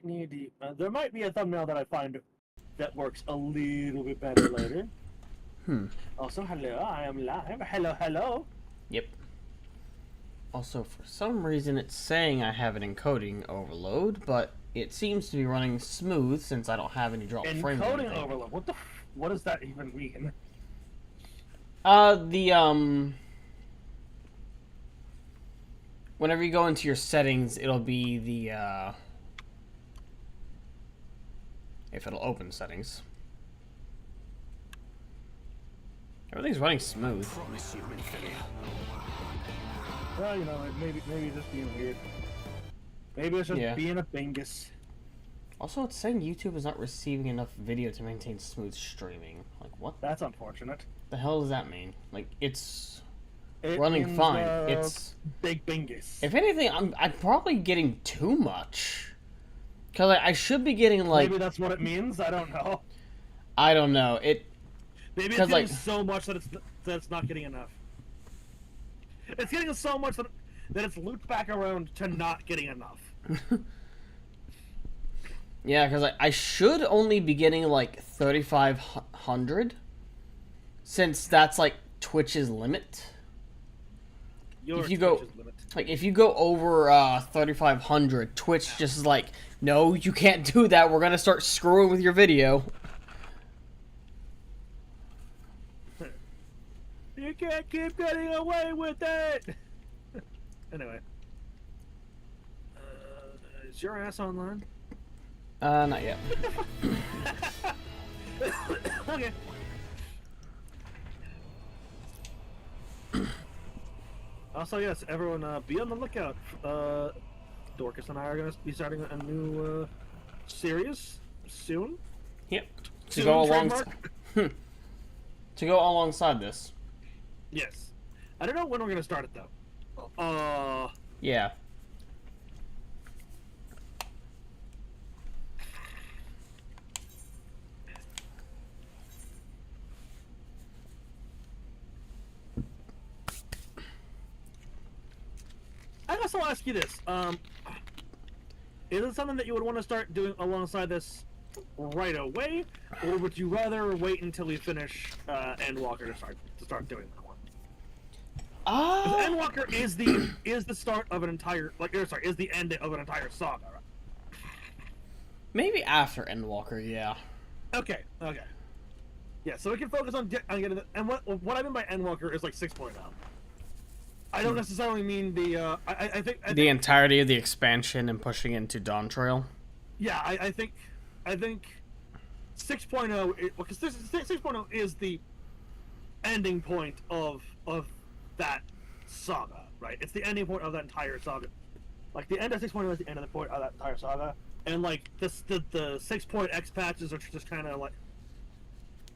might need the. There might be a thumbnail that I find that works a little bit better later. Also, hello, I am live. Hello, hello. Yep. Also, for some reason, it's saying I have an encoding overload, but it seems to be running smooth since I don't have any drop frames. Encoding overload. What does that even mean? Whenever you go into your settings, it'll be the, if it'll open settings. Everything's running smooth. Well, you know, maybe just being weird. Maybe it's just being a bingus. Also, it's saying YouTube is not receiving enough video to maintain smooth streaming. Like, what? That's unfortunate. The hell does that mean? Like, it's running fine. It's big bingus. If anything, I'm probably getting too much. Cause I should be getting like. Maybe that's what it means. I don't know. I don't know. Maybe it's getting like, so much that it's not getting enough. It's getting so much that it's looped back around to not getting enough. Yeah, because I should only be getting like 3,500, since that's like Twitch's limit. If you go over 3,500, Twitch just is like, no, you can't do that. We're gonna start screwing with your video. You can't keep getting away with it. Anyway, is your ass online? Not yet. Okay. Also, yes, everyone, be on the lookout. Dorcas and I are going to be starting a new series soon. Yep. To go alongside this. Yes. I don't know when we're going to start it, though. Yeah. I guess I'll ask you this. Is it something that you would want to start doing alongside this right away, or would you rather wait until we finish Endwalker to start doing that one? Endwalker is the start of an entire is the end of an entire saga, right? Maybe after Endwalker, yeah. Okay. Yeah, so we can focus on getting and what I mean by Endwalker is like 6.0. I don't necessarily mean the. I think the entirety of the expansion and pushing into Dawn Trail. Yeah, I think 6.0 because 6.0 is the ending point of that saga, right? It's the ending point of that entire saga. Like the end of 6.0 is the end of the point of that entire saga, and like the 6.x patches are just kind of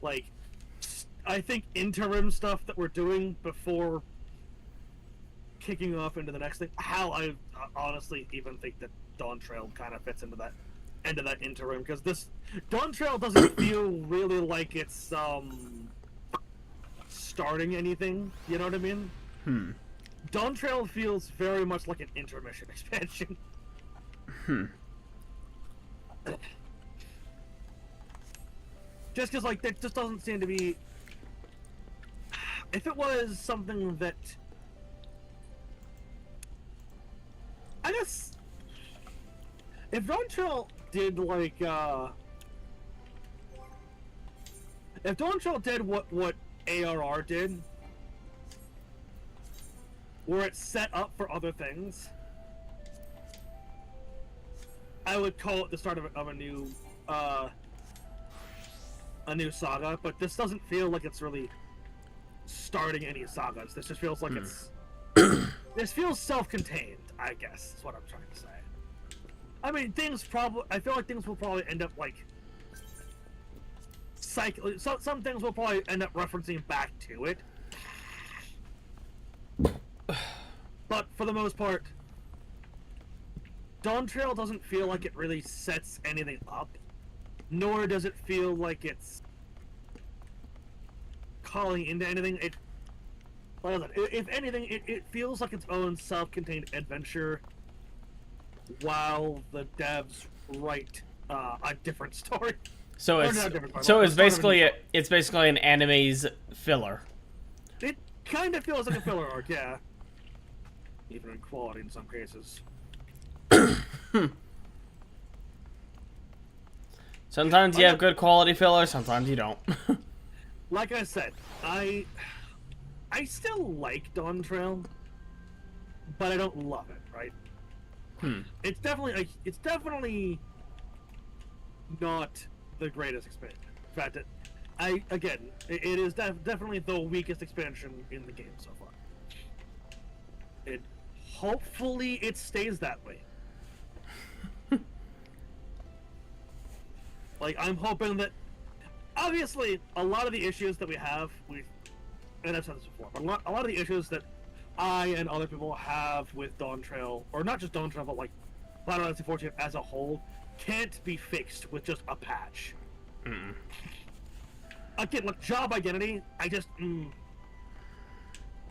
like I think interim stuff that we're doing before kicking off into the next thing. How I honestly even think that Dawn Trail kind of fits into that end of that interim, because this Dawn Trail doesn't feel really like it's starting anything. You know what I mean? Dawn Trail feels very much like an intermission expansion. Just because like there just doesn't seem to be. If it was something that. I guess if Dawn Trail did like if Dawn Trail did what ARR did, where it's set up for other things, I would call it the start of a new saga. But this doesn't feel like it's really starting any sagas. This just feels like it's this feels self-contained, I guess, is what I'm trying to say. I mean, I feel like things will probably end up, like, some things will probably end up referencing back to it. But, for the most part, Dawn Trail doesn't feel like it really sets anything up, nor does it feel like it's calling into anything. If anything, it feels like its own self-contained adventure while the devs write a different story. So Or it's not a different story, so but it's start of a new basically story. it's basically an anime's filler. It kind of feels like a filler arc, yeah. Even in quality in some cases. Sometimes you have good quality filler, sometimes you don't. Like I said, I still like Dawn Trail, but I don't love it, right? It's definitely not the greatest expansion. In fact, it is definitely the weakest expansion in the game so far. Hopefully it stays that way. Like, I'm hoping that, obviously, a lot of the issues that we have with, and I've said this before, but a lot of the issues that I and other people have with Dawn Trail, or not just Dawn Trail, but like Final Fantasy 14 as a whole, can't be fixed with just a patch. Again, like job identity,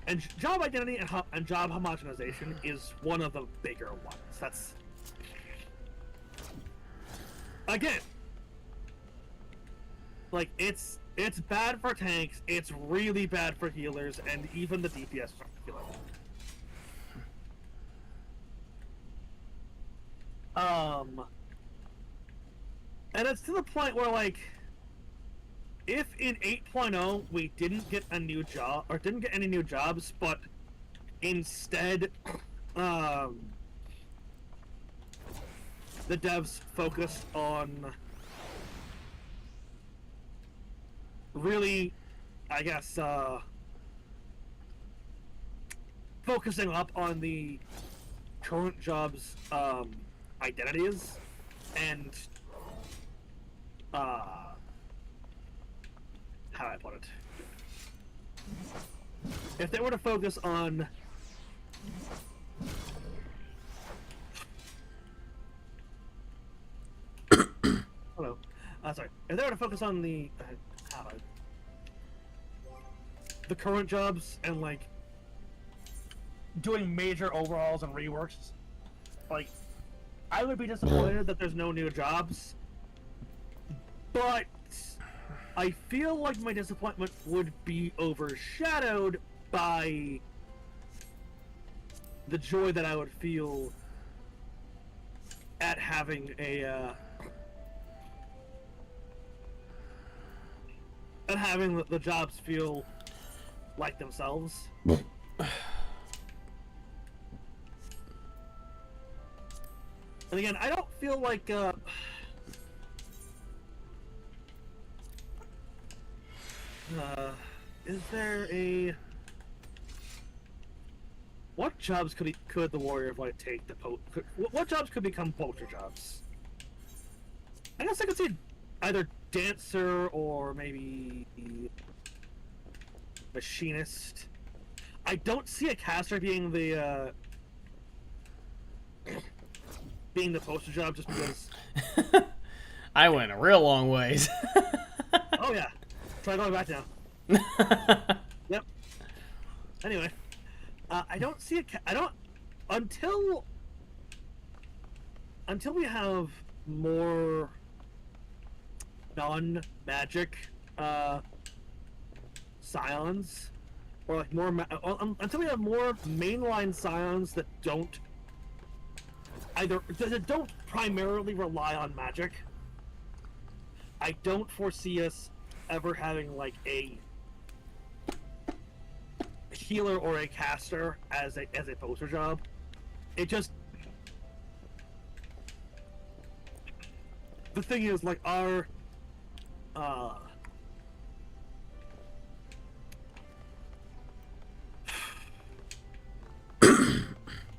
and job identity and job homogenization is one of the bigger ones. That's, again, like it's bad for tanks, it's really bad for healers, and even the DPS are feeling it. And it's to the point where, like, if in 8.0 we didn't get a new job, or didn't get any new jobs, but instead, the devs focused on really, I guess, focusing up on the current jobs' identities and how do I put it? If they were to focus on hello, sorry. If they were to focus on the current jobs and like doing major overhauls and reworks, like I would be disappointed that there's no new jobs, but I feel like my disappointment would be overshadowed by the joy that I would feel at having the jobs feel like themselves. And again, I don't feel like is there a what jobs could the warrior of light take to what jobs could become poacher jobs? I guess I could see either dancer or maybe machinist. I don't see a caster being the poster job just because. I went a real long ways. Oh yeah, try going back now. Yep. Anyway, I don't see I don't until we have more non-magic scions, or like more until we have more mainline scions that don't primarily rely on magic. I don't foresee us ever having like a healer or a caster as a poster job. It just, the thing is, like, our how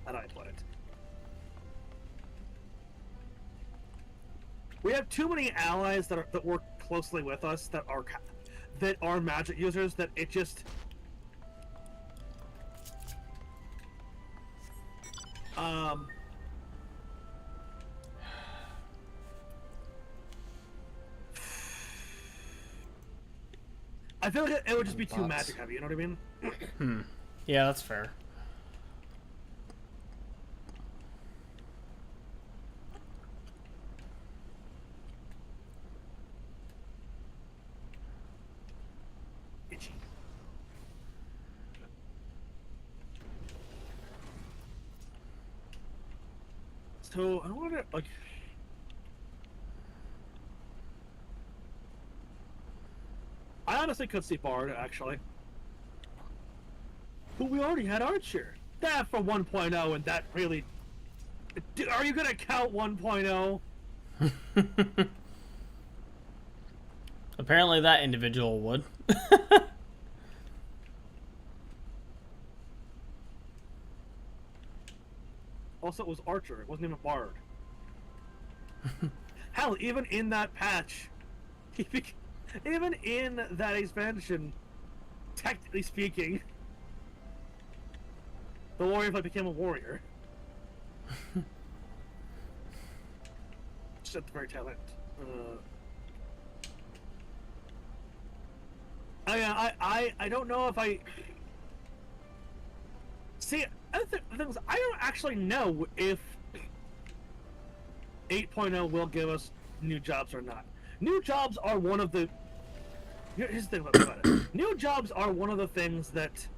do I put it? We have too many allies that work closely with us that are magic users that it just I feel like it would just be too magic heavy, you know what I mean? Yeah, that's fair. So I wonder, like, I honestly could see Bard actually, but we already had Archer. That for 1.0, and that really. Are you gonna count 1.0? Apparently, that individual would. Also, it was Archer. It wasn't even Bard. Hell, even in that patch, even in that expansion, technically speaking, the warrior became a warrior. Just at the very tail end. I don't know if I see. The things I don't actually know if 8.0 will give us new jobs or not. New jobs are one of the. Here's the thing about it. New jobs are one of the things that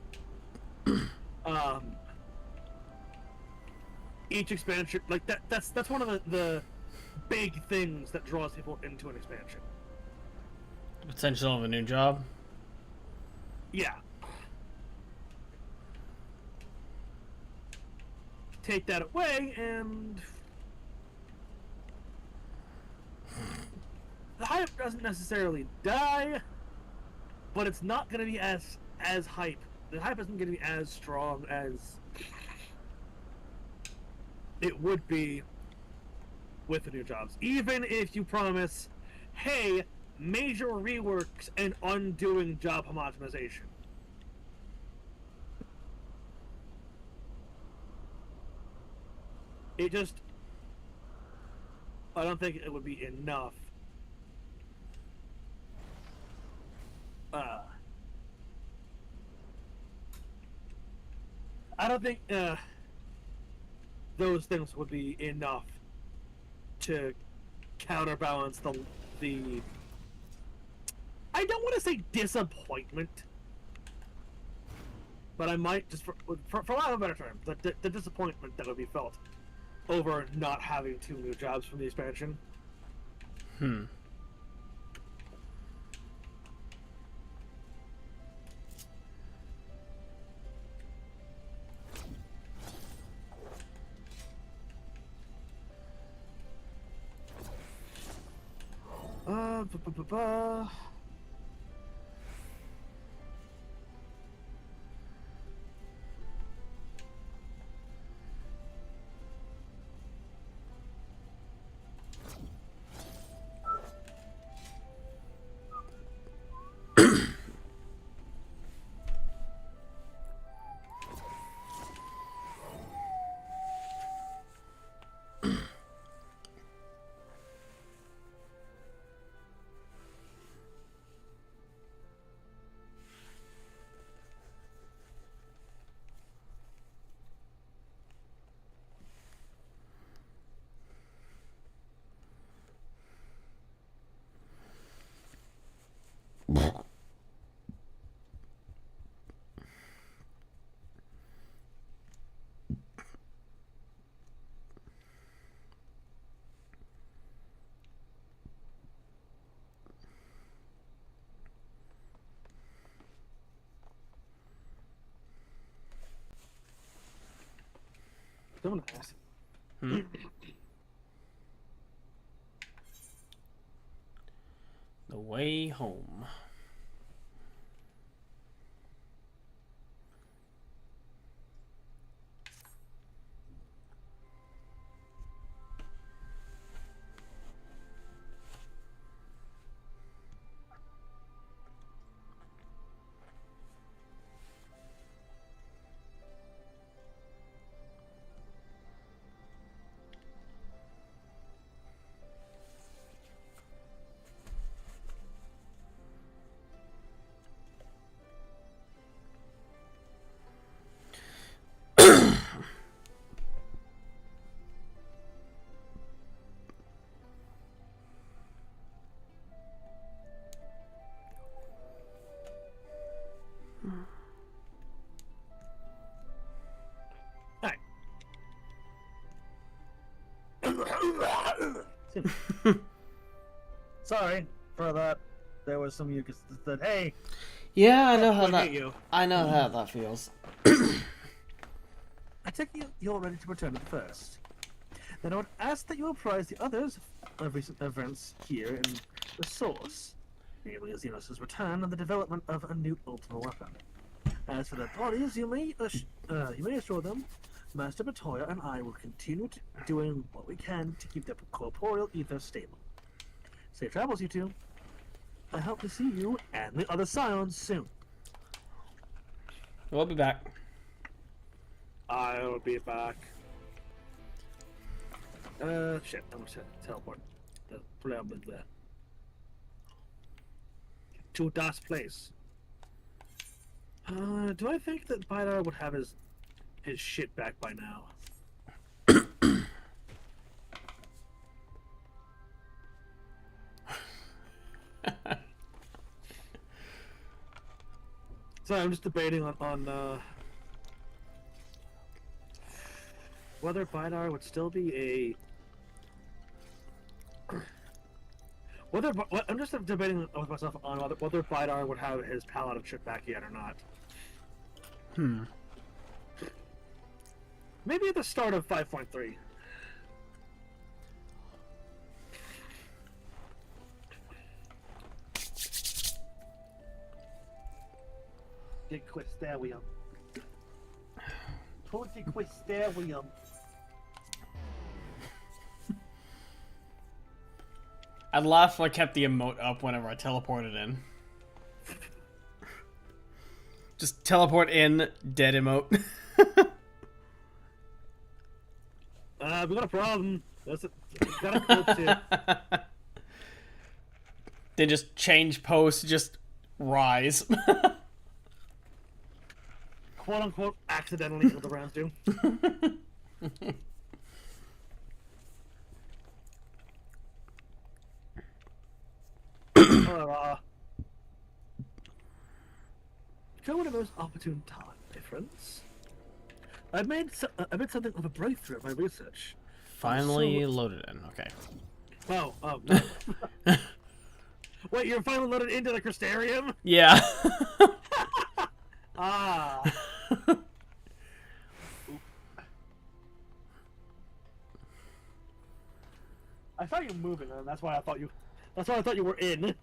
each expansion, like that's one of the big things that draws people into an expansion. Potential of a new job. Yeah. Take that away, and the hype doesn't necessarily die, but it's not going to be as hype. The hype isn't going to be as strong as it would be with the new jobs. Even if you promise, hey, major reworks and undoing job homogenization. It just, I don't think it would be enough. I don't think those things would be enough to counterbalance the I don't want to say disappointment, but I might just for lack of a better term, the disappointment that would be felt over not having 2 new jobs from the expansion. Someone asked. The way home. Sorry for that. There was some mucus that said, "Hey." Yeah, I know how that. I know how that feels. I take it you're ready to return to the first. Then I would ask that you apprise the others of recent events here in the source, namely Xenos' return and the development of a new ultimate weapon. As for their bodies, you may assure them, Master Batoya and I will continue doing what we can to keep their corporeal ether stable. Safe travels, you two. I hope to see you and the other Scions soon. We'll be back. I'll be back. Shit, I'm gonna teleport. Blah, blah, blah. To Das place. Do I think that Bidar would have his shit back by now? Sorry, I'm just debating on whether Bidar would still be a I'm just debating with myself on whether Bidar would have his paladin ship back yet or not. Maybe at the start of 5.3. Quisterium. Quisterium. I'd laugh if I kept the emote up whenever I teleported in. Just teleport in, dead emote. We got a problem. Got a close here. Then just change post, just rise. Quote unquote accidentally what the rounds do. Come at a most opportune time, my friends. I made something of a breakthrough in my research. Finally loaded in. Okay. Oh, no. Wait, you're finally loaded into the Crystarium? Yeah. Ah. I saw you moving, and that's why I thought you were in.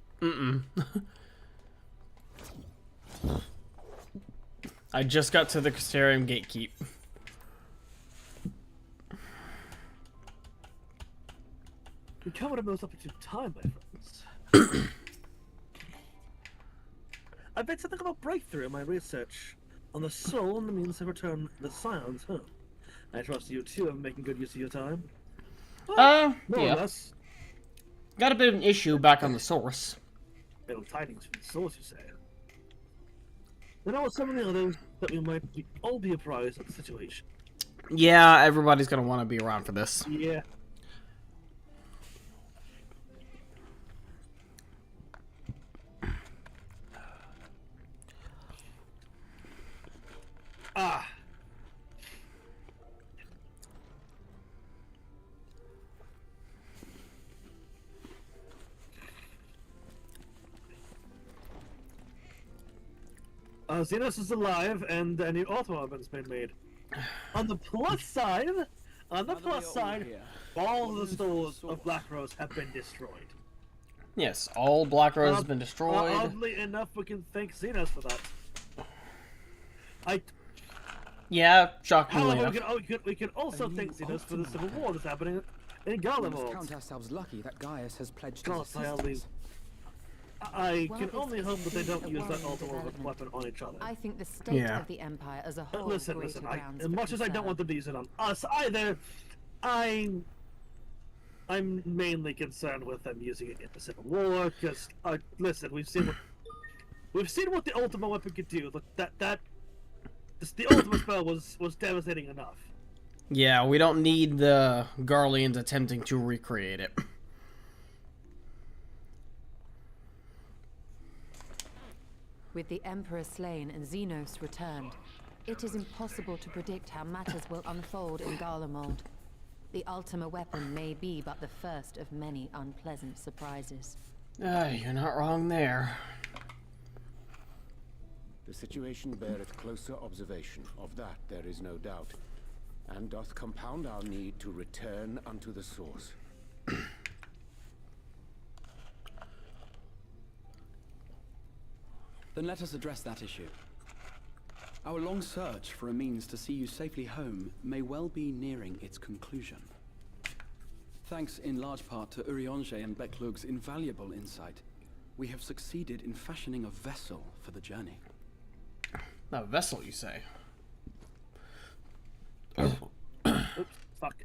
I just got to the Crystarium gatekeep. You come at a most opportune time, my friends. I made something of a breakthrough in my research on the soul and the means to return the Scions home. I trust you too are making good use of your time. Well, more or less. Got a bit of an issue back on the source. Ill tidings from the source, you say? Then I will summon the others that we might all be apprised of the situation. Yeah, everybody's gonna want to be around for this. Yeah. Ah. Xenos is alive, and a new auto weapon's been made. On the plus side, all of the stores of Black Rose have been destroyed. Yes, all Black Rose has been destroyed. Oddly enough, we can thank Xenos for that. Yeah, shockingly enough. However, we can also thank Xenos for the civil war that's happening in Garlemald. We must count ourselves lucky that Gaius has pledged his God, assistance. I can only hope that they don't use that ultimate weapon on each other. I think the state of the Empire as a whole. Listen. As much as I don't want them to use it on us either, I'm mainly concerned with them using it in the Civil War. Because listen, we've seen what the ultimate weapon could do. Look, the ultimate spell was devastating enough. Yeah, we don't need the Garleans attempting to recreate it. With the Emperor slain and Xenos returned, it is impossible to predict how matters will unfold in Garlemald. The Ultima weapon may be but the first of many unpleasant surprises. You're not wrong there. The situation beareth closer observation, of that there is no doubt, and doth compound our need to return unto the source. Then let us address that issue. Our long search for a means to see you safely home may well be nearing its conclusion. Thanks in large part to Urianger and Becklug's invaluable insight, we have succeeded in fashioning a vessel for the journey. A vessel, you say?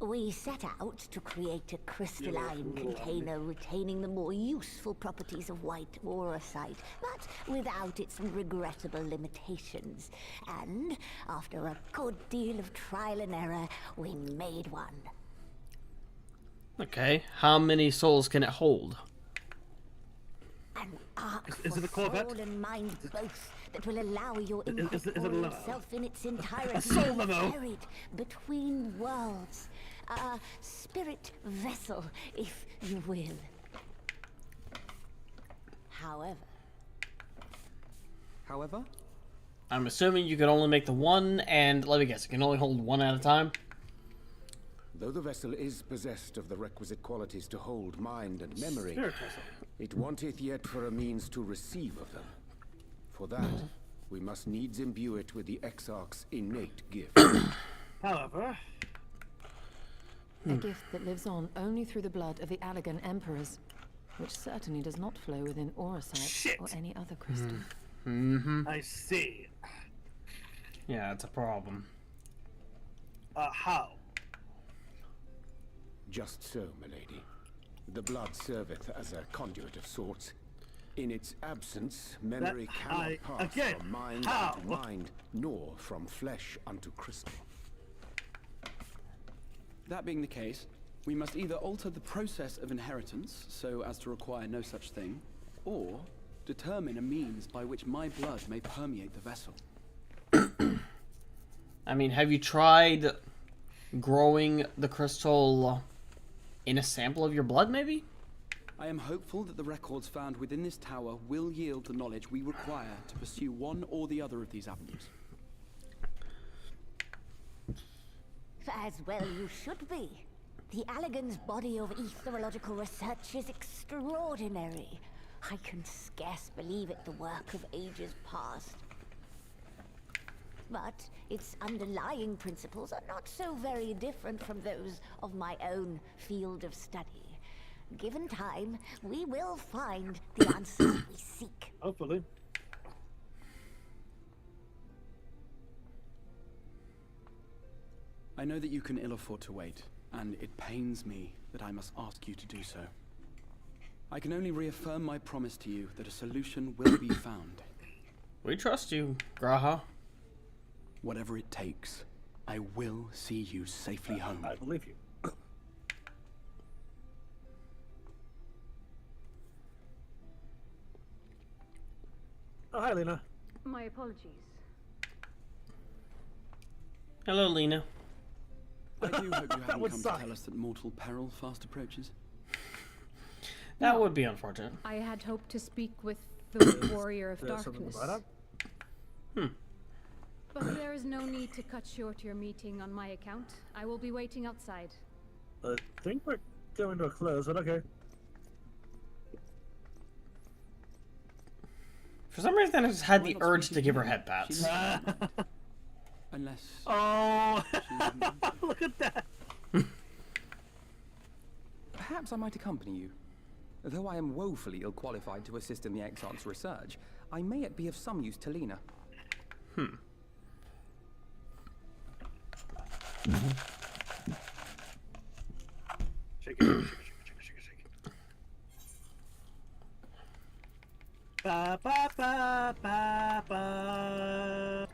We set out to create a crystalline container retaining the more useful properties of white aurosite, but without its regrettable limitations. And after a good deal of trial and error, we made one. Okay, how many souls can it hold? An ark Is it a for Corvette? soul and mind both that will allow your Is it a incorporeal limo? self in its entirety soul to limo? be carried between worlds. A spirit vessel, if you will. However? I'm assuming you can only make the one, and let me guess, it can only hold one at a time? Though the vessel is possessed of the requisite qualities to hold mind and memory, Spirit vessel. it wanteth yet for a means to receive of them. For that, we must needs imbue it with the Exarch's innate gift. However, A gift that lives on only through the blood of the Allegan Emperors, which certainly does not flow within aurosite Shit. or any other crystal. I see. Yeah, it's a problem. How? Just so, milady. The blood serveth as a conduit of sorts. In its absence, memory That cannot I- pass again, from mind how? unto mind, nor from flesh unto crystal. That being the case, we must either alter the process of inheritance so as to require no such thing, or determine a means by which my blood may permeate the vessel. I mean, have you tried growing the crystal in a sample of your blood, maybe? I am hopeful that the records found within this tower will yield the knowledge we require to pursue one or the other of these avenues. As well you should be. The Allegan's body of etherological research is extraordinary. I can scarce believe it the work of ages past. But its underlying principles are not so very different from those of my own field of study. Given time, we will find the answers we seek. Hopefully. I know that you can ill afford to wait, and it pains me that I must ask you to do so. I can only reaffirm my promise to you that a solution will be found. We trust you, Graha. Whatever it takes, I will see you safely home. I believe you. Oh, hi, Lena. My apologies. Hello, Lena. I do hope you haven't would come suck. to tell us that mortal peril fast approaches. That would be unfortunate. I had hoped to speak with the warrior of There's something darkness. about that. But there is no need to cut short your meeting on my account. I will be waiting outside. I think we're going to a close, but okay. For some reason, I just had Why the not urge speak to give her to head pats. Unless... Oh, look at that. Perhaps I might accompany you. Though I am woefully ill-qualified to assist in the Exarch's research, I may yet be of some use to Lena. Shake it, shake it, shake it, shake it, shake it. Ba ba ba ba ba.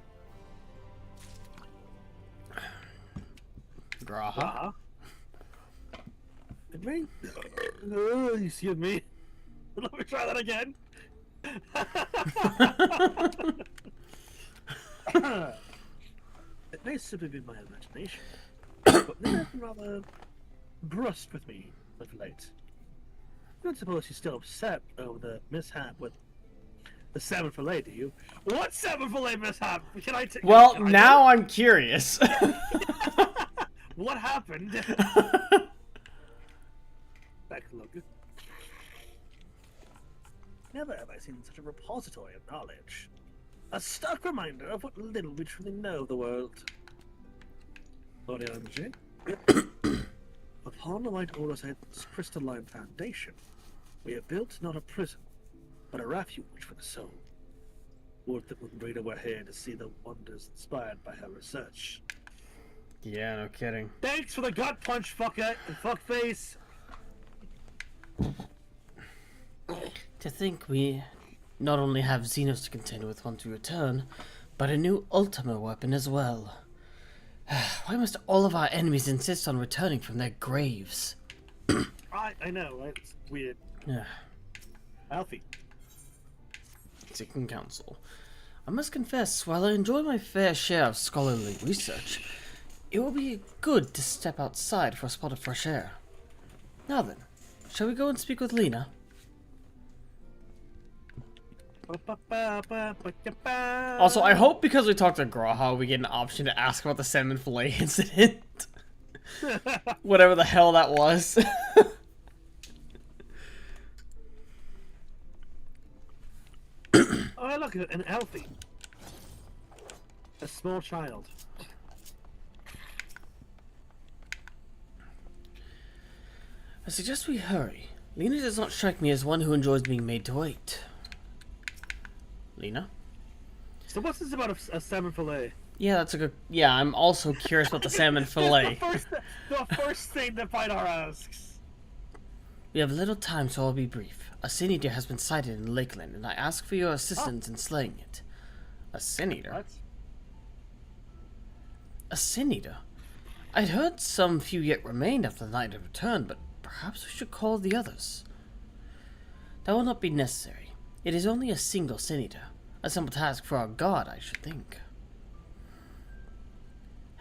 Graha. It may. Excuse me. Let me try that again. It may simply be my imagination, but maybe I can rather brusque with me of late. I don't suppose she's still upset over the mishap with the salmon fillet, do you? What salmon fillet mishap? Can I Well, now I'm curious. What happened? Back look. Never have I seen such a repository of knowledge. A stark reminder of what little we truly know of the world. Oriange. Upon the White Orsite's crystalline foundation, we have built not a prison, but a refuge for the soul. Would that Rita were here to see the wonders inspired by her research. Yeah, no kidding. Thanks for the gut punch, fuckface! To think we not only have Xenos to contend with once we return, but a new Ultima weapon as well. Why must all of our enemies insist on returning from their graves? I know, right? It's weird. Yeah. Alfie. Seeking counsel. I must confess, while I enjoy my fair share of scholarly research, it will be good to step outside for a spot of fresh air. Now then, shall we go and speak with Lena? Also, I hope because we talked to Graha, we get an option to ask about the salmon fillet incident. Whatever the hell that was. Oh, look, an Alfie. A small child. I suggest we hurry. Lena does not strike me as one who enjoys being made to wait. Lena? So what's this about a salmon fillet? Yeah, that's a good... Yeah, I'm also curious about the salmon fillet. the first thing that Vidar asks. We have little time, so I'll be brief. A sin eater has been sighted in Lakeland, and I ask for your assistance in slaying it. A sin eater? What? A sin eater? I'd heard some few yet remained after the night had returned, but perhaps we should call the others. That will not be necessary. It is only a single sin eater. A simple task for our god, I should think.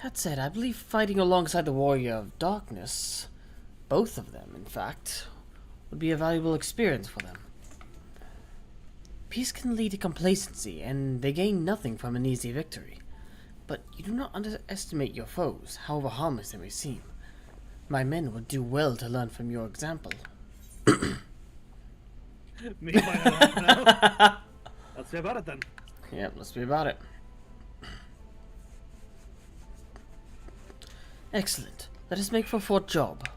That said, I believe fighting alongside the Warrior of Darkness, both of them, in fact, would be a valuable experience for them. Peace can lead to complacency, and they gain nothing from an easy victory. But you do not underestimate your foes, however harmless they may seem. My men would do well to learn from your example. Me by now. Let's be about it then. Yep, let's be about it. Excellent. Let us make for Fort Job.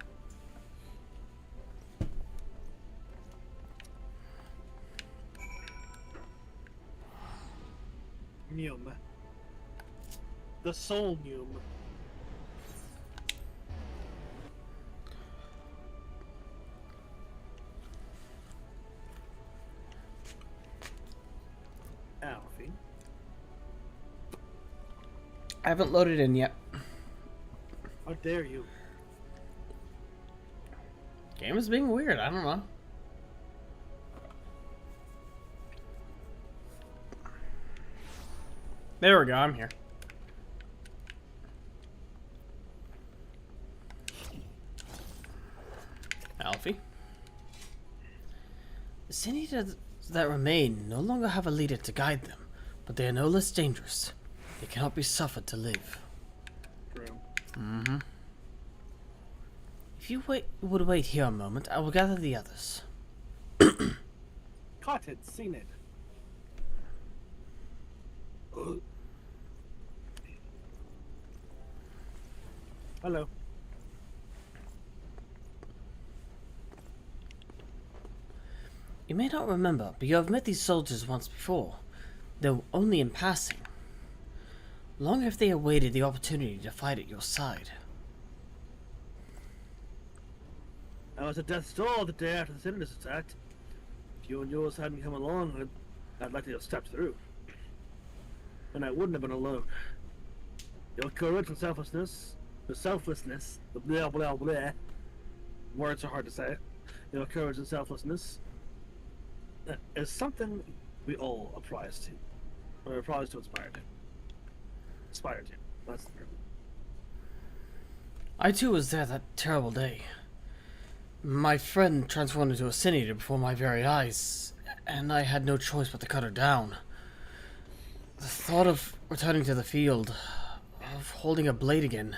Neum. The soul Neum. Alfie. I haven't loaded in yet. How dare you? Game is being weird, I don't know. There we go, I'm here. Alfie? The sin eaters that remain no longer have a leader to guide them, but they are no less dangerous. They cannot be suffered to live. True. Mm-hmm. If you would wait here a moment, I will gather the others. Caught it, seen it. Hello. You may not remember, but you have met these soldiers once before, though only in passing. Long have they awaited the opportunity to fight at your side. I was at death's door the day after the Cinders attacked. If you and yours hadn't come along, I'd likely have stepped through. And I wouldn't have been alone. Your courage and selflessness, the blah blah blah. Words are hard to say. Your courage and selflessness is something we all applies to. Or applies to aspire to. Aspire to. That's the term. I too was there that terrible day. My friend transformed into a sin eater before my very eyes, and I had no choice but to cut her down. The thought of returning to the field, of holding a blade again,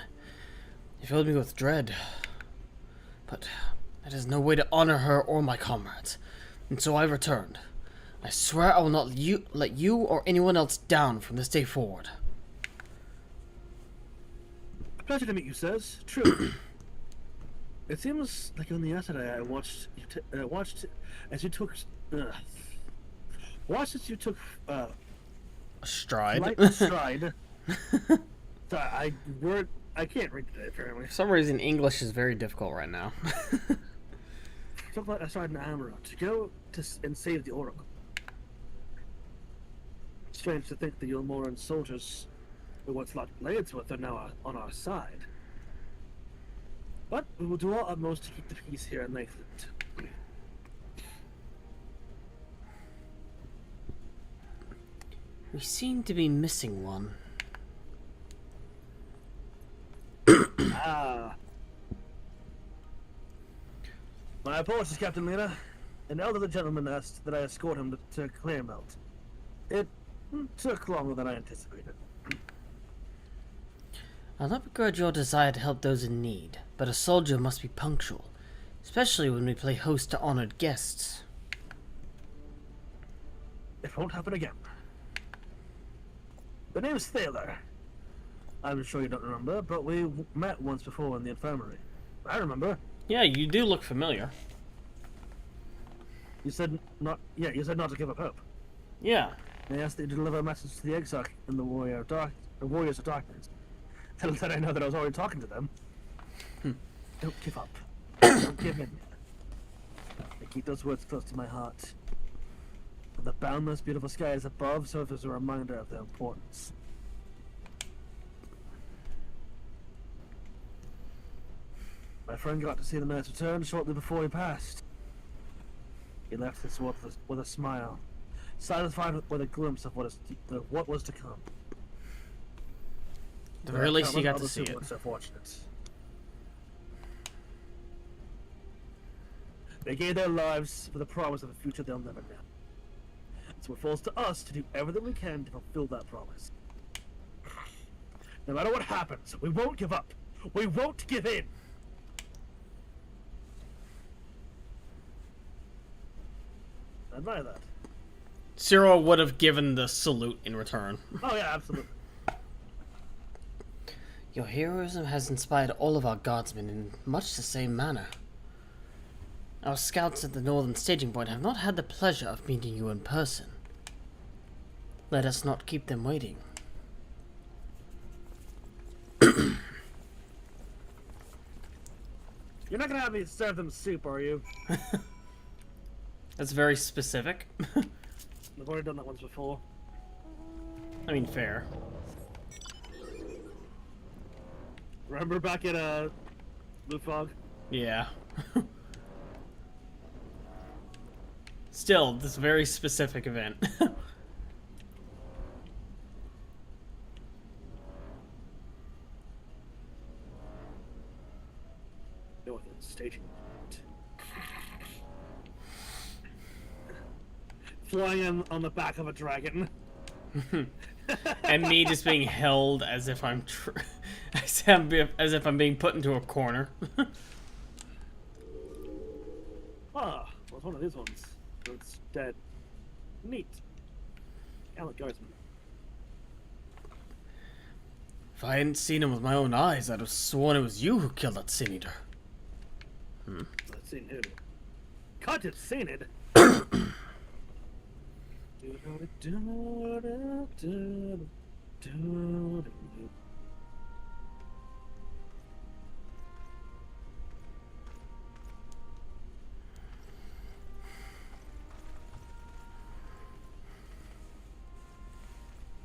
it filled me with dread. But there is no way to honor her or my comrades, and so I returned. I swear I will not let you or anyone else down from this day forward. Pleasure to meet you, sirs. True. It seems like on the yesterday I watched as you took A stride. light stride. Sorry, I can't read today apparently. For some reason, English is very difficult right now. Took light stride in Amaro to go and save the Oracle. Strange to think the Yulmoran soldiers who once locked blades with are now on our side. But we will do our utmost to keep the peace here in Lakeland. We seem to be missing one. My apologies, Captain Lena. An elderly gentleman asked that I escort him to Claremont. It took longer than I anticipated. I'll not begrudge your desire to help those in need, but a soldier must be punctual, especially when we play host to honored guests. It won't happen again. The name's Thaler. I'm sure you don't remember, but we met once before in the infirmary. I remember. Yeah, you do look familiar. You said not to give up hope. Yeah. I asked that you deliver a message to the Exarch and the Warriors of Darkness. Tell them that I know that I was already talking to them. Don't give up. Don't give in. I keep those words close to my heart. And the boundless, beautiful skies above serve as a reminder of their importance. My friend got to see the knight's return shortly before he passed. He left this world with a smile, satisfied with a glimpse of what was to come. The very least you got to see it. So fortunate. They gave their lives for the promise of a future they'll never know. So it falls to us to do everything we can to fulfill that promise. No matter what happens, we won't give up. We won't give in. I admire that. Cyril would have given the salute in return. Oh yeah, absolutely. Your heroism has inspired all of our guardsmen in much the same manner. Our scouts at the northern staging point have not had the pleasure of meeting you in person. Let us not keep them waiting. You're not gonna have me serve them soup, are you? That's very specific. I've already done that once before. I mean, fair. Remember back at Blue Fog? Yeah. Still, this very specific event. Northern staging. Flying in on the back of a dragon. And me just being held as if I'm as if I'm being put into a corner. Well, it's one of these ones. It's dead. Neat. Gallant guardsman. If I hadn't seen him with my own eyes, I'd have sworn it was you who killed that sin eater. Let's see who. Cut it, seen it.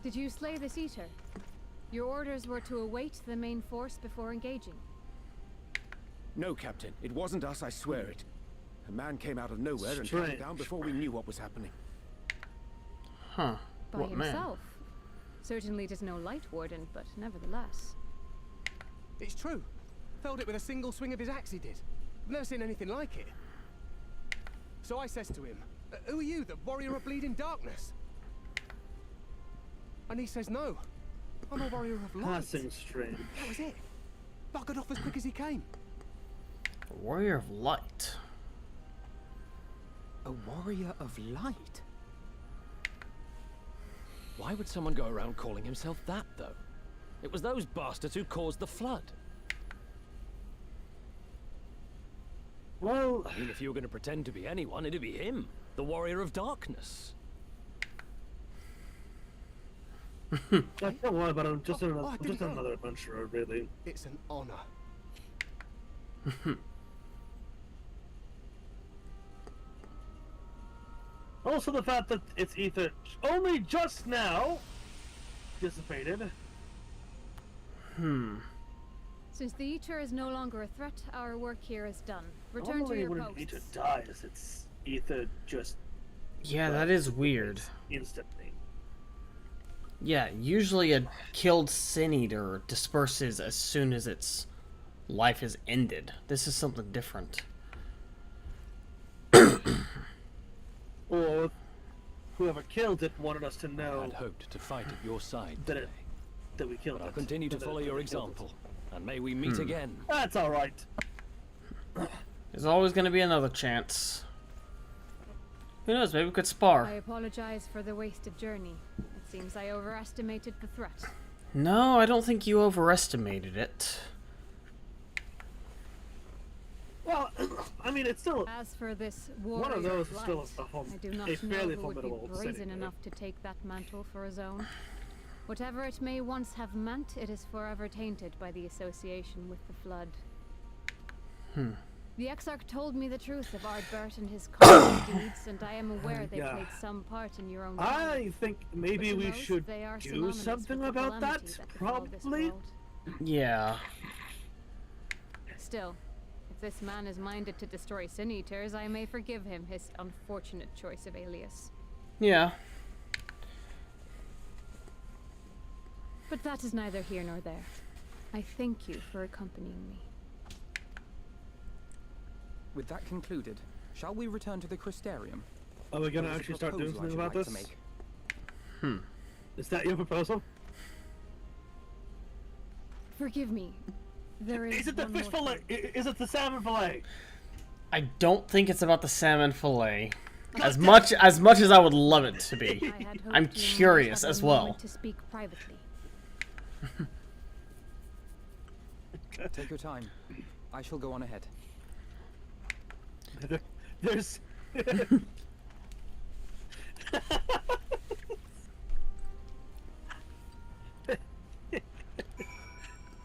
Did you slay this eater? Your orders were to await the main force before engaging. No, Captain. It wasn't us, I swear it. A man came out of nowhere and shot him down before we knew what was happening. Huh. By What man? himself. Certainly does no light warden, but nevertheless. It's true. Felled it with a single swing of his axe, he did. I've never seen anything like it. So I says to him, who are you, the warrior of bleeding darkness? And he says, no, I'm a warrior of light. That seems strange. That was it. Buggered off as quick as he came. A warrior of light. A warrior of light? Why would someone go around calling himself that, though? It was those bastards who caused the flood. Well, I mean, if you were going to pretend to be anyone, it'd be him, the warrior of darkness. don't worry about it. I'm just another adventurer, really. It's an honor. Also, the fact that its ether only just now dissipated. Since the Ether is no longer a threat, our work here is done. Return to Normally your when an posts. ether dies, its ether just Yeah, that is weird. instantly. Yeah, usually a killed Sin Eater disperses as soon as its life is ended. This is something different. Or whoever killed it wanted us to I know had hoped to fight at your side that today, that we killed but it. I'll continue to That follow we your killed it. example, and may we meet again. That's all right. There's always going to be another chance. Who knows, maybe we could spar. I apologize for the wasted journey. It seems I overestimated the threat. No, I don't think you overestimated it. Well, I mean, it's still As for this one of warrior those of is still light, a I do not know fairly who would be formidable brazen city, enough to take that mantle for his own. Whatever it may once have meant, it is forever tainted by the association with the flood. The Exarch told me the truth of Ardbert and his costly deeds, and I am aware they Yeah. played some part in your own I think maybe But we to most, should they are do synonymous something with the about that. calamity befall this Probably. world. Yeah. Still, if this man is minded to destroy Sin Eaters, I may forgive him his unfortunate choice of alias. Yeah. But that is neither here nor there. I thank you for accompanying me. With that concluded, shall we return to the Crystarium? Are we gonna There is a actually start doing proposal I something should about like to this? make. Is that your proposal? Forgive me. There is Is it the one fish more fillet? thing. Is it the salmon fillet? I don't think it's about the salmon fillet. As much as I would love it to be. I had hoped I'm you might curious have a as well. moment to speak privately. Take your time. I shall go on ahead. There's.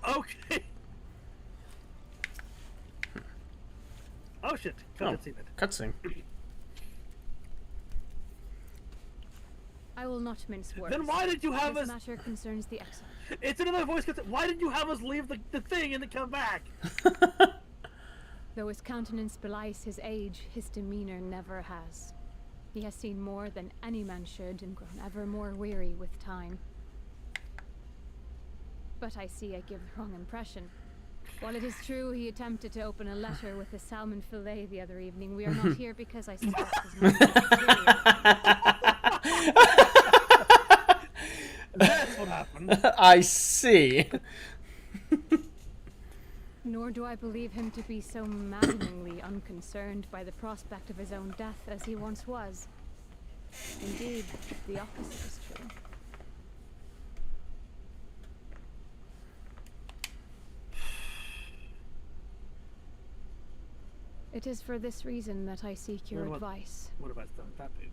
Okay. Oh shit! Can't see that. Cutscene. I will not mince words. Then why did you have this us? matter concerns the Exarch. It's another voice. Why did you have us leave the thing and then come back? Though his countenance belies his age, his demeanor never has. He has seen more than any man should and grown ever more weary with time. But I see I give the wrong impression. While it is true he attempted to open a letter with a salmon fillet the other evening, we are not here because I suspect his motive is That's what happened. I see. Nor do I believe him to be so maddeningly unconcerned by the prospect of his own death as he once was. Indeed, the opposite is true. It is for this reason that I seek your Well, advice. What have I done with that dude?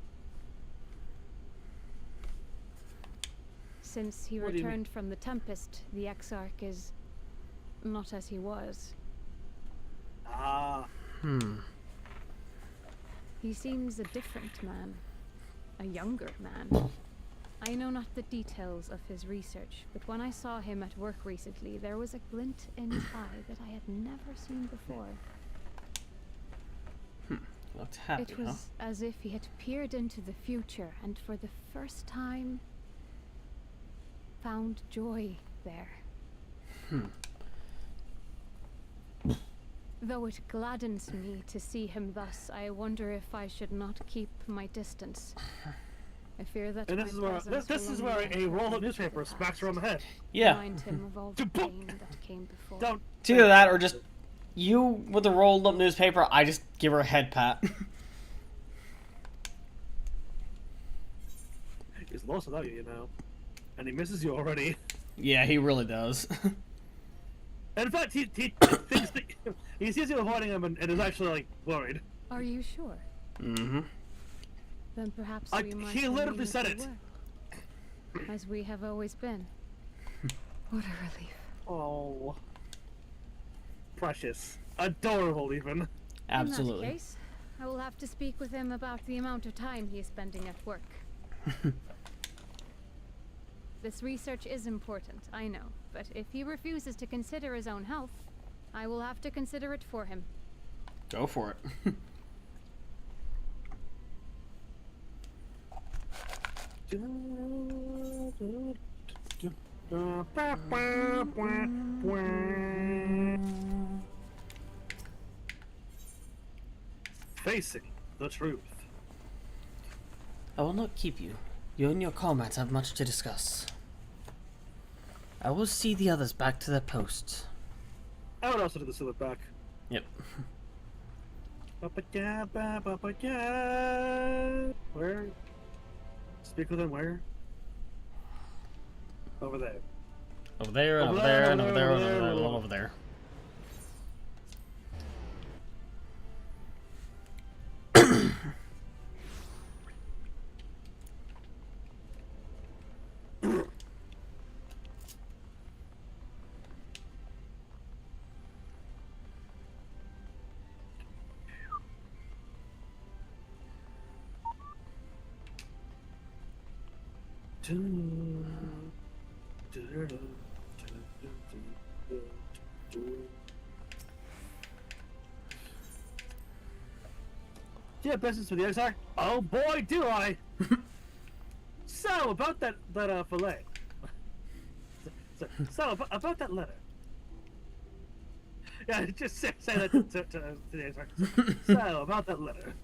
Since he What do you mean? returned from the Tempest, the Exarch is not as he was. Ah. He seems a different man. A younger man. I know not the details of his research, but when I saw him at work recently, there was a glint in his eye that I had never seen before. Looked happy, It was as if he had peered into the future and for the first time found joy there. Though it gladdens me to see him thus, I wonder if I should not keep my distance. I fear that and this is where a roll-up newspaper smacks her on the head. Yeah. Remind him of all the pain that came before. Don't. It's either that or just you with the rolled up newspaper. I just give her a head pat. He's lost without you, you know, and he misses you already. Yeah, he really does. In fact, he thinks that he sees you avoiding him and is actually like worried. Are you sure? Mm-hmm. Then perhaps we might. He literally said it. As we have always been. What a relief. Oh, precious, adorable, even. Absolutely. In that case, I will have to speak with him about the amount of time he is spending at work. This research is important, I know, but if he refuses to consider his own health, I will have to consider it for him. Go for it. Facing the truth. I will not keep you. You and your comrades have much to discuss. I will see the others back to their posts. I would also do the silver back. Yep. Where? Speak with him where? Over there. Over there, and over there, and over there, and over there, and over there. Do you have business with the XR? Oh boy, do I! So about that fillet. So about that letter. Yeah, just say that to the XR. So about that letter.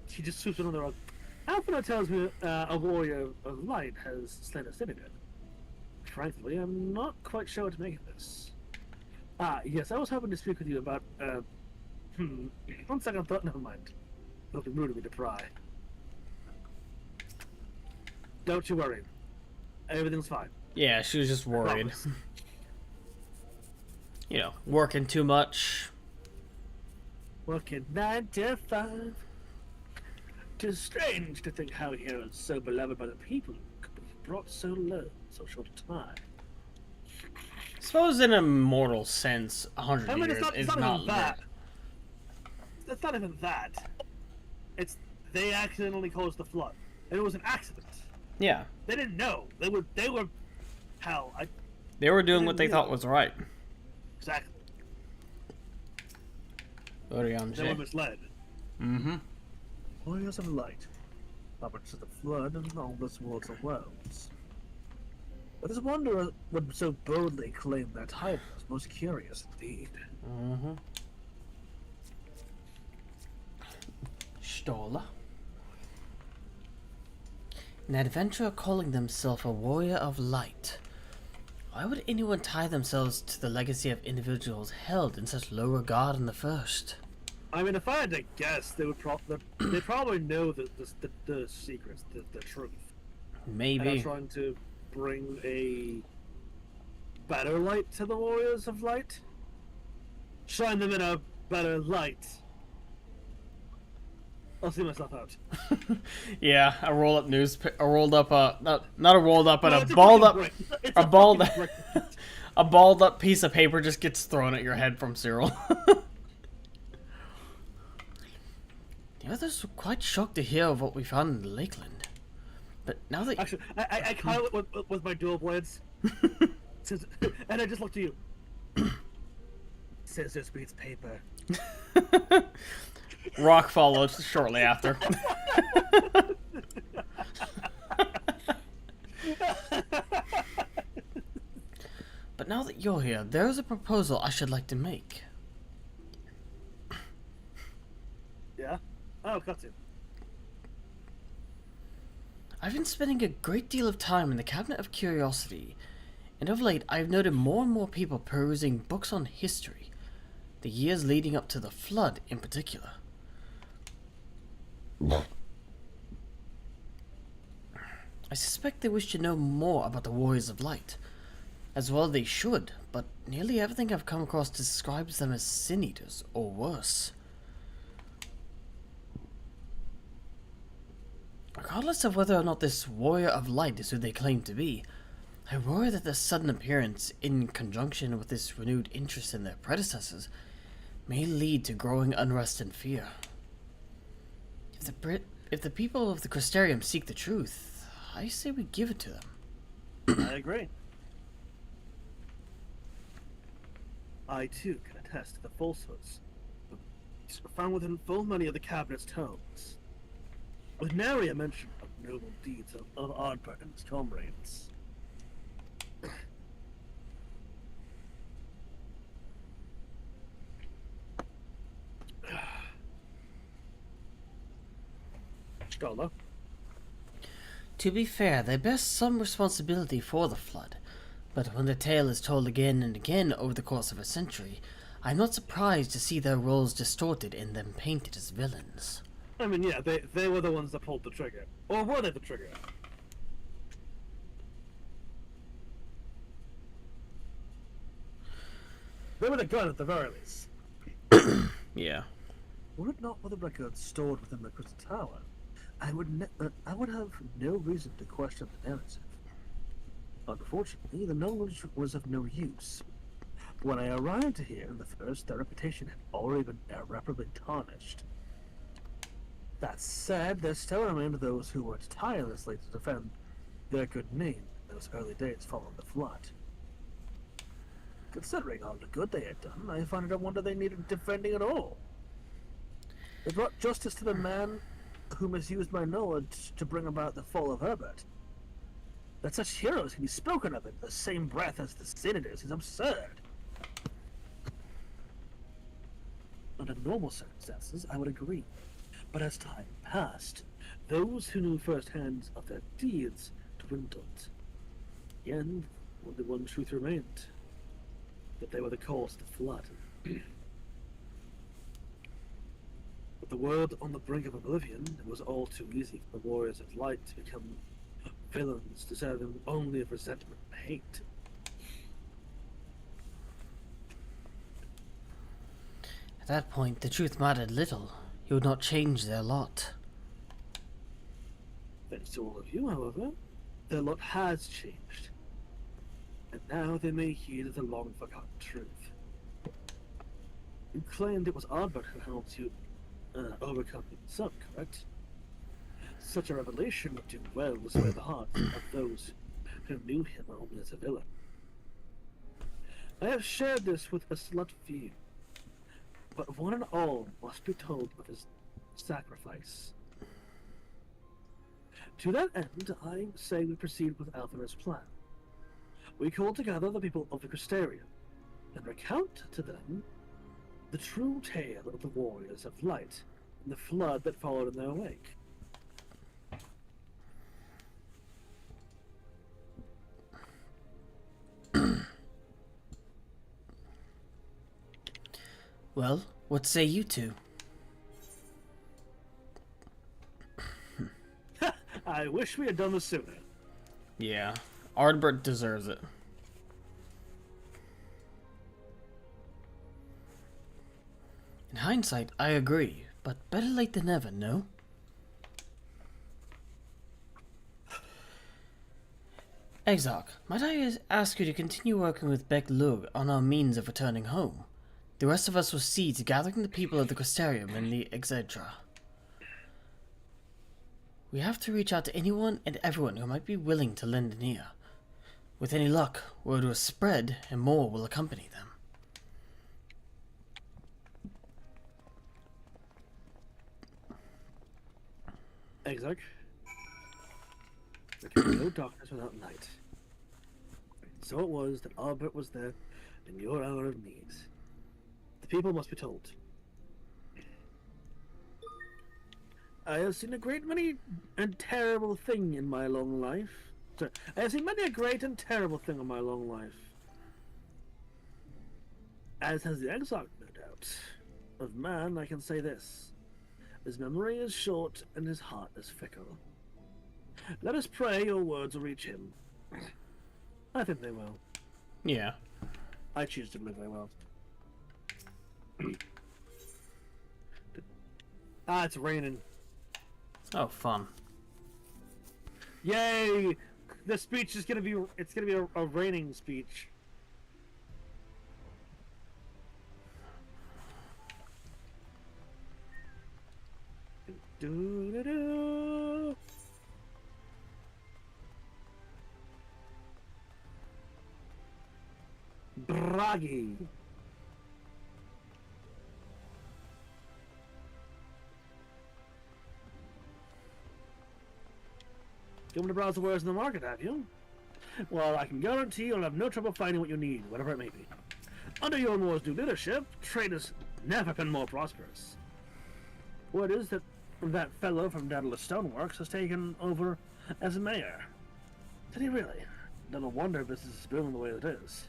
She just swoops under the rug. Alphina tells me a warrior of light has slain a synagogue. Frankly, I'm not quite sure what to make of this. Yes, I was hoping to speak with you about, one second thought, never mind. It'll be rude of me to pry. Don't you worry. Everything's fine. Yeah, she was just worried. You know, working too much. Working 9 to 5. 'Tis strange to think how heroes so beloved by the people could be brought so low in so short a time. I suppose in a mortal sense, 100 years is not that. It's not even that. It's they accidentally caused the flood. And it was an accident. Yeah. They didn't know. They were hell. They were doing what they thought was right. Exactly. They were misled. Mm-hmm. Warriors of light, puppets of the flood and all this worlds of worlds. But this wanderer would so boldly claim that title is most curious indeed. Mm-hmm. Stola. An adventurer calling themselves a warrior of light. Why would anyone tie themselves to the legacy of individuals held in such low regard in the first? I mean, if I had to guess, they would they probably know the secrets, the truth. Maybe. And are trying to bring a better light to the warriors of light. Shine them in a better light. I'll see myself out. Yeah, a rolled up not a rolled up, but a balled up, a balled up piece of paper just gets thrown at your head from Cyril. The others were quite shocked to hear of what we found in Lakeland. But now that... Actually, I coil it with my dual blades. And I just look to you. Scissors beats paper. Rock follows shortly after. But now that you're here, there is a proposal I should like to make. Yeah? Oh, got it. I've been spending a great deal of time in the Cabinet of Curiosity, and of late I've noted more and more people perusing books on history, the years leading up to the Flood in particular. I suspect they wish to know more about the Warriors of Light. As well they should, but nearly everything I've come across describes them as sin eaters, or worse. Regardless of whether or not this Warrior of Light is who they claim to be, I worry that their sudden appearance, in conjunction with this renewed interest in their predecessors, may lead to growing unrest and fear. If the people of the Crystarium seek the truth, I say we give it to them. I agree. I too can attest to the falsehoods found within full many of the Cabinet's tomes, with nary a mention of noble deeds of Ardbert and his comrades. Scholar. To be fair, they bear some responsibility for the Flood, but when the tale is told again and again over the course of a century, I'm not surprised to see their roles distorted and them painted as villains. I mean, yeah, they were the ones that pulled the trigger. Or were they the trigger? They were the gun at the very least. Yeah. Were it not for the records stored within the Crystal Tower, I would have no reason to question the narrative. Unfortunately, the knowledge was of no use. When I arrived here in the first, their reputation had already been irreparably tarnished. That said, there still remained those who worked tirelessly to defend their good name in those early days following the Flood. Considering all the good they had done, I find it a wonder they needed defending at all. They brought justice to the man who misused my knowledge to bring about the fall of Herbert. That such heroes can be spoken of in the same breath as the senators is absurd. Under normal circumstances, I would agree. But as time passed, those who knew firsthand of their deeds dwindled. In the end, only one truth remained. That they were the cause of the Flood. With the world on the brink of oblivion, it was all too easy for the Warriors of Light to become villains deserving only of resentment and hate. At that point, the truth mattered little. It would not change their lot. Thanks to all of you, however, their lot has changed. And now they may heed the long-forgotten truth. You claimed it was Ardbert who helped you overcome himself, correct? Such a revelation would do well to sway the hearts of those who knew him only as a villain. I have shared this with a select few, but one and all must be told of his sacrifice. To that end, I say we proceed with Alvarez's plan. We call together the people of the Crystarium and recount to them the true tale of the Warriors of Light and the Flood that followed in their wake. Well, what say you two? I wish we had done this sooner. Yeah, Ardbert deserves it. In hindsight, I agree, but better late than never, no? Exarch, might I ask you to continue working with Beck-Lug on our means of returning home? The rest of us will see to gathering the people of the Crystarium and the XIV. We have to reach out to anyone and everyone who might be willing to lend an ear. With any luck, word will spread and more will accompany them. Exarch, there can be no darkness without light. so it was that Albert was there in your hour of need. The people must be told. I have seen a great many and terrible thing in my long life. Sorry, I have seen many a great and terrible thing in my long life. As has the exile, no doubt. Of man, I can say this. His memory is short and his heart is fickle. Let us pray your words will reach him. I think they will. Yeah. I choose to believe they will. It's raining. Oh, fun. Yay! The speech is gonna be, it's gonna be a raining speech. Do-do-do. Bragi. You want to browse the wares in the market, have you? Well, I can guarantee you'll have no trouble finding what you need, whatever it may be. Under your more's new leadership, trade has never been more prosperous. Word is that that fellow from Daedalus Stoneworks has taken over as mayor. Did he really? Little wonder business is booming the way it is.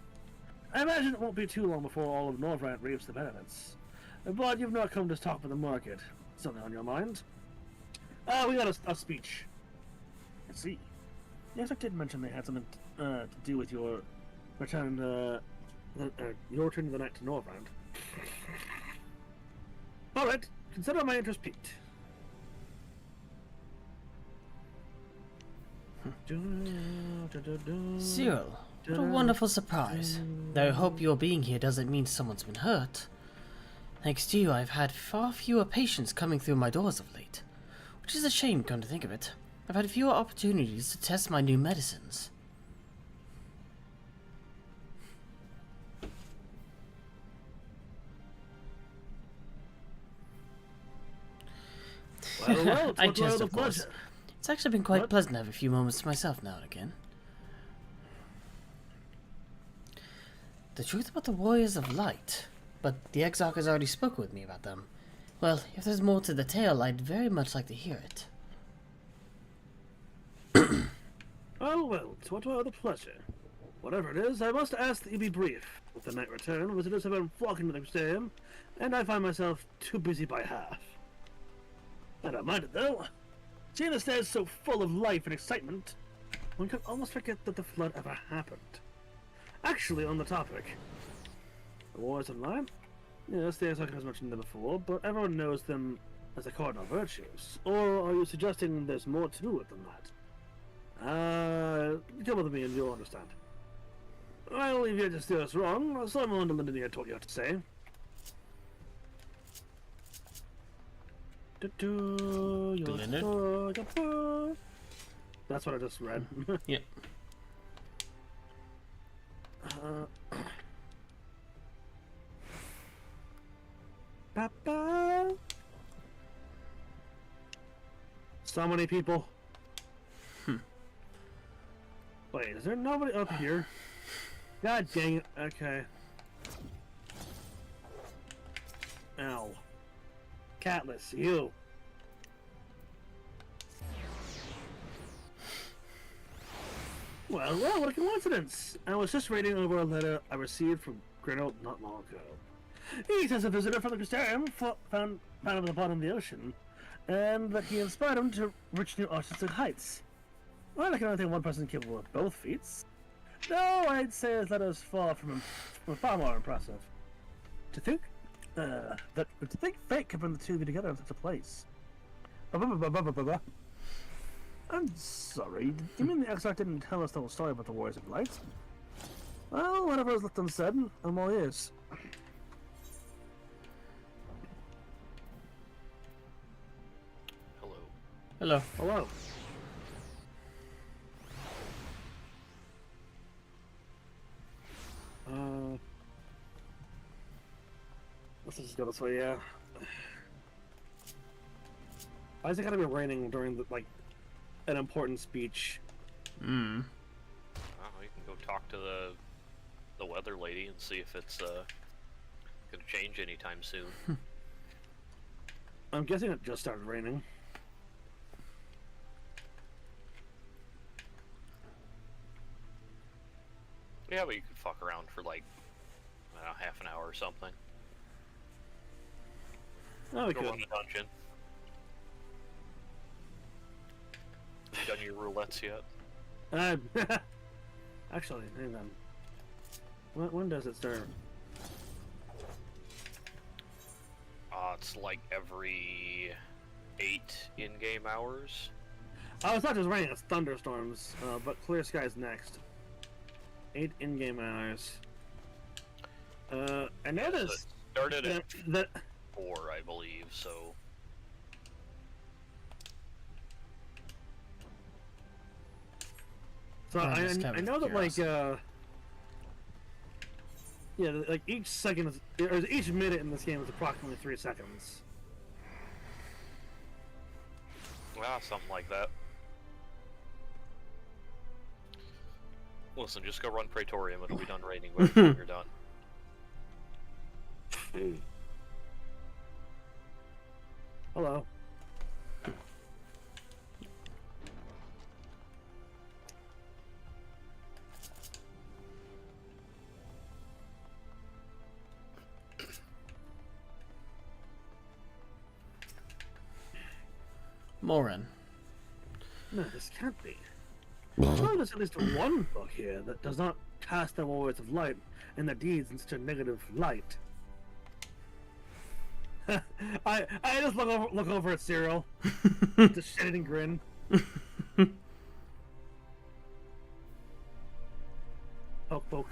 I imagine it won't be too long before all of Northrend reaps the benefits. But you've not come to talk with the market. Something on your mind? We got a speech. Let's see. Yes, I did mention they had something to do with your return to the night to Northrend. Alright, consider my interest piqued. Cyril, what a wonderful surprise. Though I hope your being here doesn't mean someone's been hurt. Thanks to you, I've had far fewer patients coming through my doors of late. Which is a shame, come to think of it. I've had fewer opportunities to test my new medicines. Well, I jest, of course. It's actually been quite pleasant to have a few moments to myself now and again. The truth about the Warriors of Light, but the Exarch has already spoken with me about them. Well, if there's more to the tale, I'd very much like to hear it. Well, it's what the pleasure. Whatever it is, I must ask that you be brief. With the night return, visitors have been flocking to the museum, and I find myself too busy by half. I don't mind it, though. Seeing the stairs so full of life and excitement, one can almost forget that the flood ever happened. Actually, on the topic, the wars online? Yes, the Exarch has mentioned them before, but everyone knows them as the cardinal virtues. Or are you suggesting there's more to it than that? Come with me and you'll understand. I'll leave you to steer us wrong. Someone in Lindenir taught you what to say. That's what I just read. Yep. So many people. Wait, is there nobody up here? God dang it. Okay. Ow. Catless, you. Well, what a coincidence. I was just reading over a letter I received from Grinnell not long ago. He says a visitor from the Crystarium found him at the bottom of the ocean, and that he inspired him to reach new artistic heights. Well, I can only think one person capable of both feats. No, I'd say his letter is far more impressive. To think fate could bring the two of you together in such a place. I'm sorry, do you mean the Exarch didn't tell us the whole story about the Warriors of Light? Well, whatever is left unsaid, I'm all ears. Hello. Hello. Let's just go this way, yeah. Why is it gotta be raining during the, like, an important speech? Oh, you can go talk to the weather lady and see if it's gonna change anytime soon. I'm guessing it just started raining. Yeah, but you could fuck around for like, I don't know, half an hour or something. Oh, we Go could. run a dungeon. Have you done your roulettes yet? Actually, hang on. When does it start? It's like every 8 in-game hours. Oh, it's not just raining, it's thunderstorms. But clear skies next. 8 in-game hours. I know So this. it started at that 4, I believe, so... So I know that like yeah, like each second is, or each minute in this game is approximately 3 seconds. Well, something like that. Listen, just go run Praetorium, it'll be done raining by the time you're done. Hello. Morin. No, this can't be. Surely there's at least one book here that does not cast the warriors of light and their deeds in such a negative light. I just look over at Cyril, just shit and grin. Poke, poke.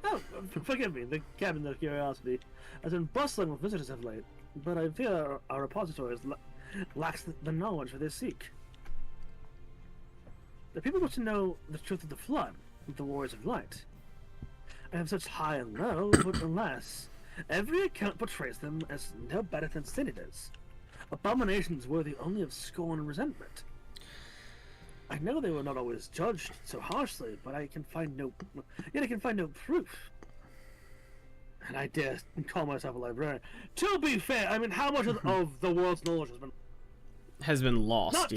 Oh, forgive me. The Cabinet of Curiosity has been bustling with visitors of late, but I fear our repository lacks the knowledge they seek. The people want to know the truth of the Flood, the Warriors of Light. I have such high and low, but alas, every account portrays them as no better than Cinidas, abominations worthy only of scorn and resentment. I know they were not always judged so harshly, but I can find no proof. And I dare call myself a librarian. To be fair, I mean, how much of the world's knowledge has been lost?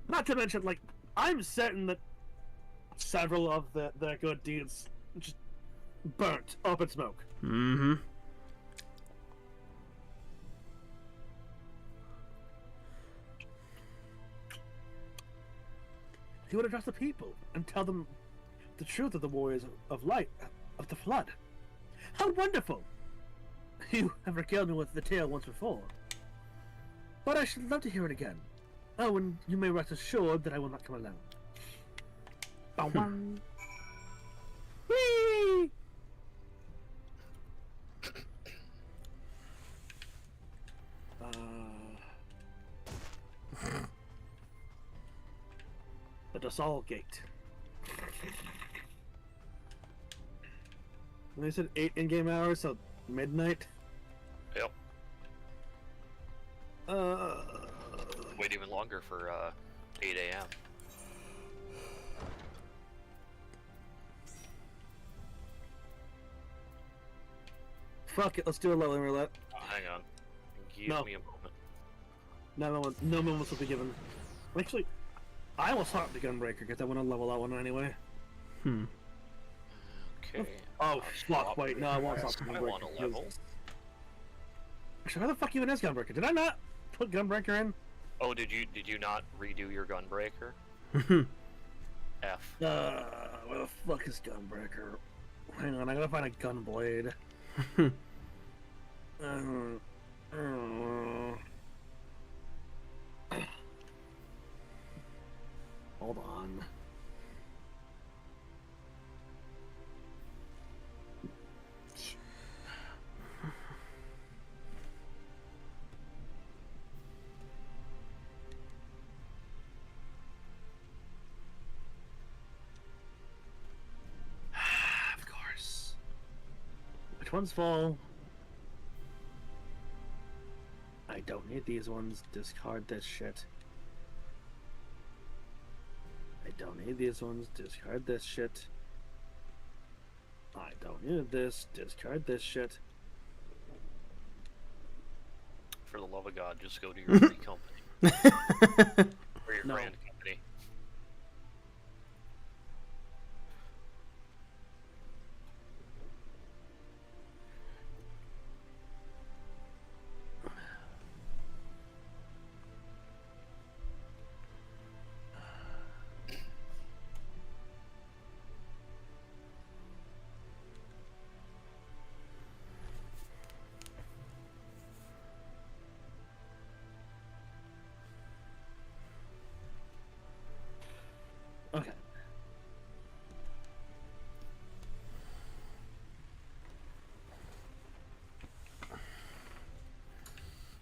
Not to mention, like, I'm certain that several of their good deeds just burnt up in smoke. Mm-hmm. He would address the people and tell them the truth of the warriors of light, of the Flood. How wonderful! You have regaled me with the tale once before, but I should love to hear it again. Oh, and you may rest assured that I will not come alone. Bow. Whee! The Dasal Gate. And they said 8 in-game hours, so midnight. Yep. Wait even longer for 8 a.m. Fuck it, let's do a leveling roulette. Hang on. Give me a moment. No moments will be given. Actually, I will start the Gunbreaker because I want to level that one anyway. Okay. Oh fuck! Wait, no, I won't stop the I want Gunbreaker. to level. Actually, how the fuck even is Gunbreaker? Did I not put Gunbreaker in? Oh, did you not redo your Gunbreaker? F. Where the fuck is Gunbreaker? Hang on, I gotta find a Gunblade. Hold on. Of course. Which ones fall? I don't need these ones. Discard this shit. I don't need these ones. Discard this shit. I don't need this. Discard this shit. For the love of God, just go to your free company. Or your grand company. Okay.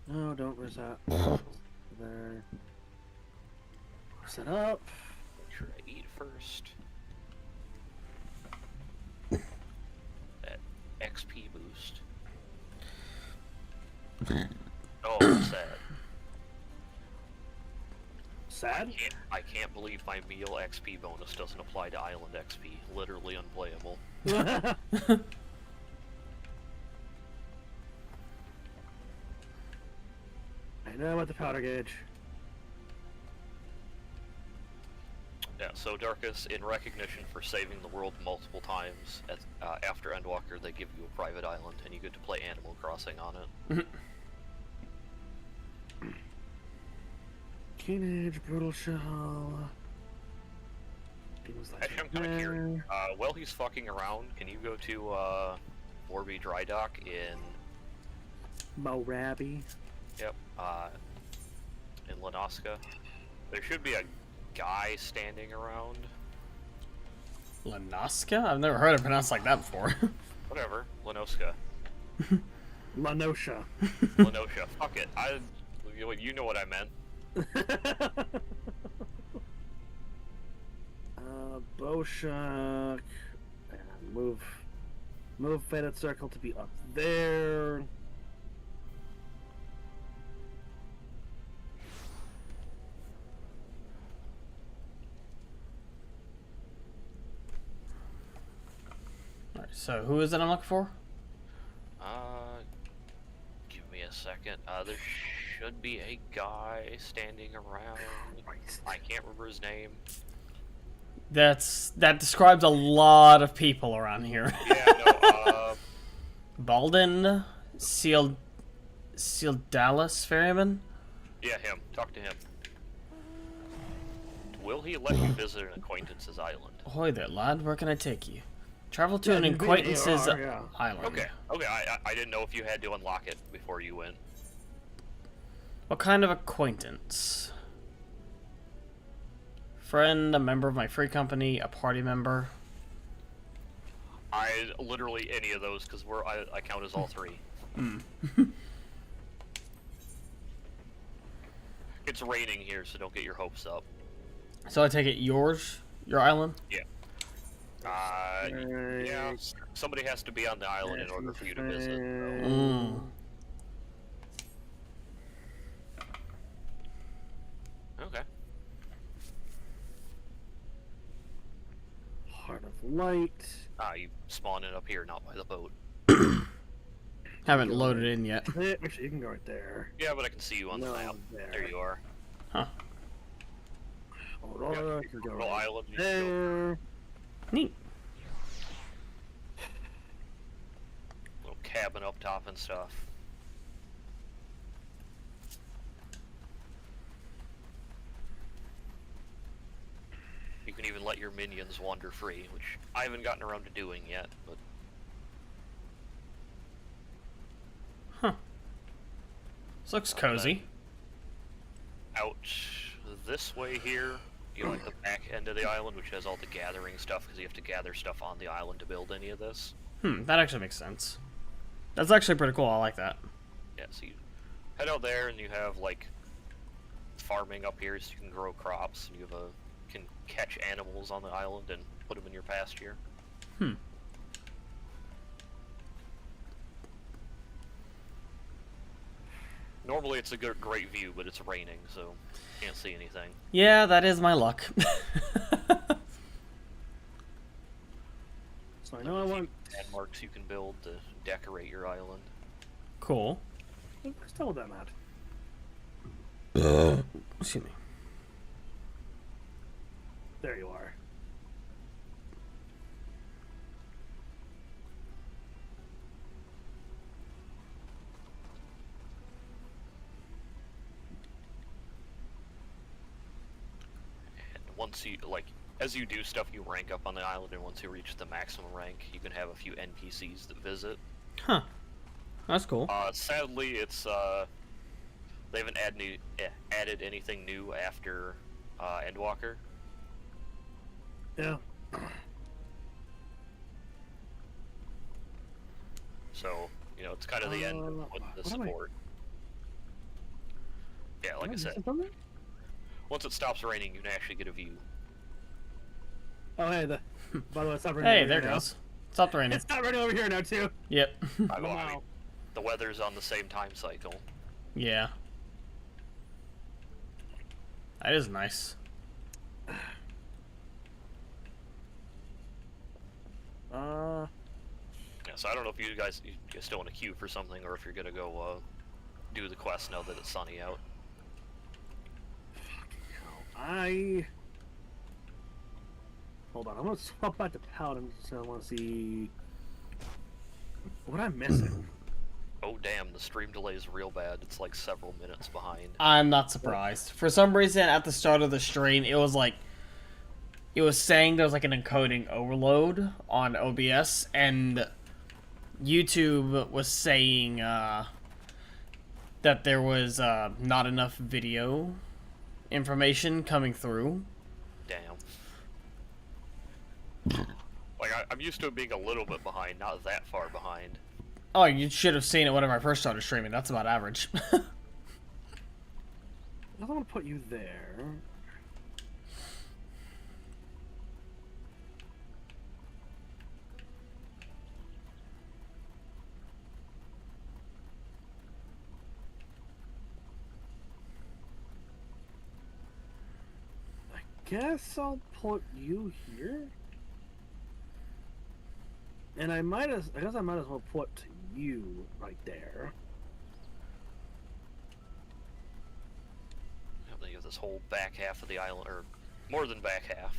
No, don't reset. There. Set up. Make sure I eat first. That XP boost. Oh, sad. Sad? I can't believe my meal XP bonus doesn't apply to island XP. Literally unplayable. I know about the powder gauge. Yeah, so Darkus, in recognition for saving the world multiple times, after Endwalker they give you a private island and you get to play Animal Crossing on it. Teenage Brutal Shell. Actually, I'm kind of curious. While he's fucking around, can you go to Warby Dry Dock in... Morabi? Yep, in Lenoska. There should be a guy standing around. Lenoska? I've never heard it pronounced like that before. Whatever, Lenoska. Lenosha. Lenosha. Fuck it. You know what I meant. Boshak. And move Faded Circle to be up there. Alright, so who is it I'm looking for? Give me a second. There should be a guy standing around. I can't remember his name. That describes a lot of people around here. Yeah, no, Balden? Dallas Ferryman? Yeah, him. Talk to him. Will he let you visit an acquaintance's island? Ahoy there, lad. Where can I take you? Travel to an acquaintance's island. Okay, I didn't know if you had to unlock it before you went. What kind of acquaintance? Friend, a member of my free company, a party member. Literally any of those, because I count as all three. It's raining here, so don't get your hopes up. So I take it your island? Yeah. Yeah, somebody has to be on the island in order for you to visit. So. Okay. Heart of Light. You spawn it up here, not by the boat. Haven't loaded in yet. Actually, you can go right there. Yeah, but I can see you on the map. There you are. Huh. Aurora, you can go right island. there. Neat. Little cabin up top and stuff. You can even let your minions wander free, which I haven't gotten around to doing yet, but... Huh. This looks cozy. Out this way here, you like the back end of the island, which has all the gathering stuff, because you have to gather stuff on the island to build any of this. That actually makes sense. That's actually pretty cool, I like that. Yeah, so you head out there and you have, like, farming up here, so you can grow crops, and you have can catch animals on the island and put them in your pasture. Normally it's a great view, but it's raining, so can't see anything. Yeah, that is my luck. So I know I want landmarks you can build to decorate your island. Cool. Let's tell them that. Excuse me. There you are. And once you, like, as you do stuff, you rank up on the island, and once you reach the maximum rank, you can have a few NPCs that visit. Huh. That's cool. Sadly, it's, they haven't added anything new after, Endwalker. Yeah. So, you know, it's kind of the end of the support. Yeah, like I said, once it stops raining, you can actually get a view. Oh, hey, by the way, it's not raining. Hey, over there here goes. now. Stop raining. It's not raining over here now, too. Yep. I mean, the weather's on the same time cycle. Yeah. That is nice. Yeah, so I don't know if you guys still want to queue for something, or if you're gonna go do the quest now that it's sunny out. Hold on, I'm gonna swap back to Paladin, so I want to see what I'm missing. Oh damn, the stream delay is real bad. It's like several minutes behind. I'm not surprised. For some reason, at the start of the stream, it was like, it was saying there was like an encoding overload on OBS, and YouTube was saying that there was not enough video information coming through. Damn. Like, I'm used to it being a little bit behind, not that far behind. Oh, you should have seen it whenever I first started streaming. That's about average. I don't want to put you there. I guess I'll put you here. And I guess I might as well put you right there. I think of this whole back half of the island, or more than back half.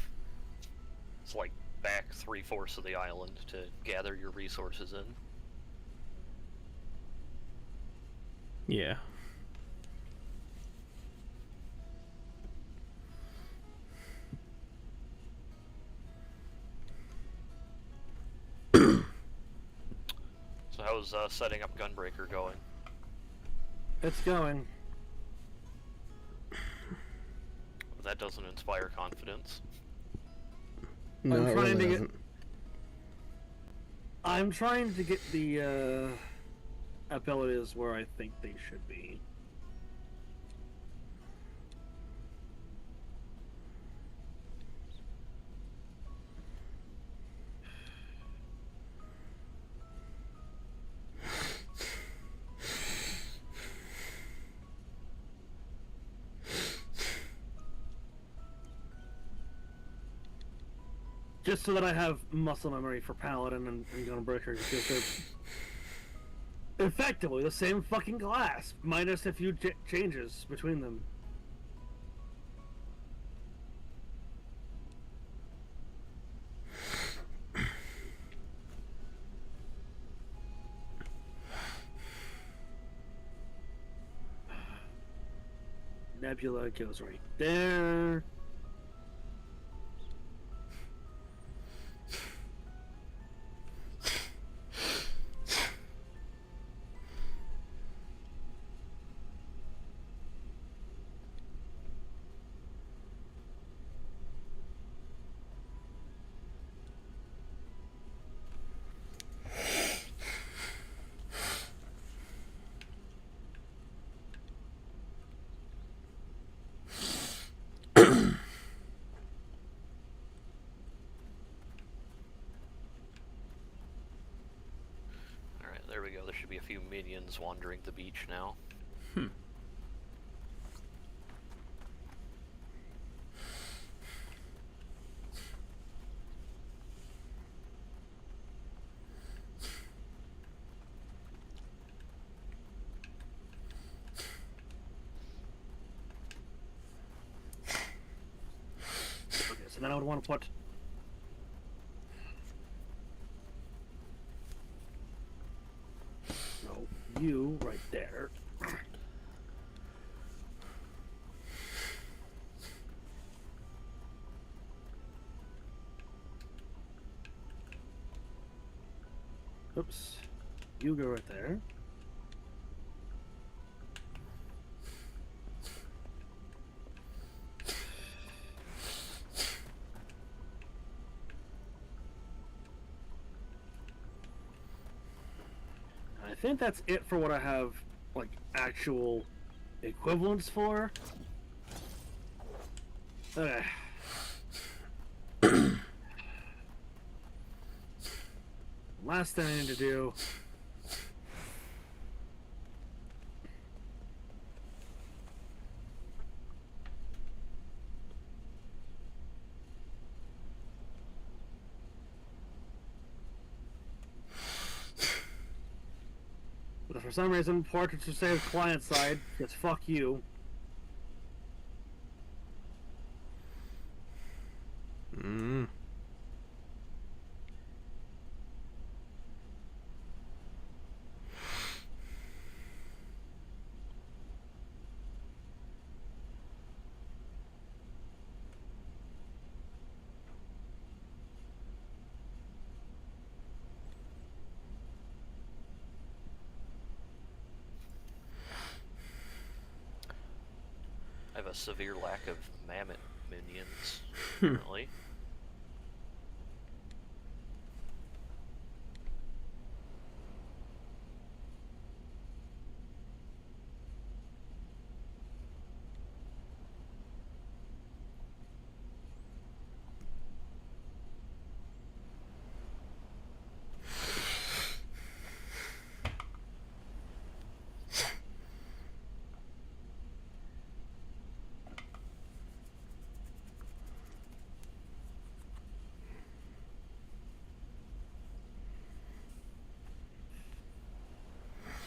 It's like back 3/4 of the island to gather your resources in. Yeah. So how's setting up Gunbreaker going? It's going. That doesn't inspire confidence. No, I'm trying it really to doesn't. I'm trying to get the abilities where I think they should be. Just so that I have muscle memory for Paladin and Gunbreaker, because they're effectively the same fucking class, minus a few changes between them. Nebula goes right there. Alright, there we go. There should be a few minions wandering the beach now. Okay, so then I would want to put you right there. Oops. You go right there. I think that's it for what I have, like, actual equivalents for. Okay. Last thing I need to do. But for some reason, portraits to save client side, because fuck you. I have a severe lack of mammoth minions, currently.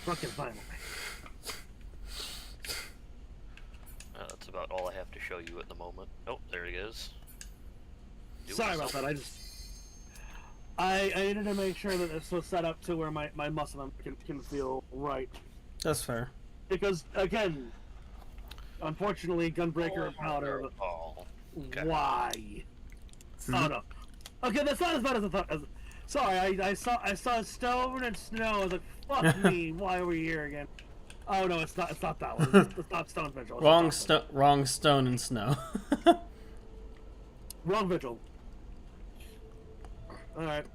Fucking fine with me. That's about all I have to show you at the moment. Oh, there he is. Sorry about that. I needed to make sure that this was set up to where my muscle can feel right. That's fair. Because again, unfortunately, Gunbreaker and Powder. Okay. Why? Oh no. Okay, that's not as bad as I thought. Sorry, I saw stone and snow. I was like, fuck me. Why are we here again? Oh no, it's not that one. It's not Stone Vigil. Wrong stone and snow. Wrong Vigil. All right.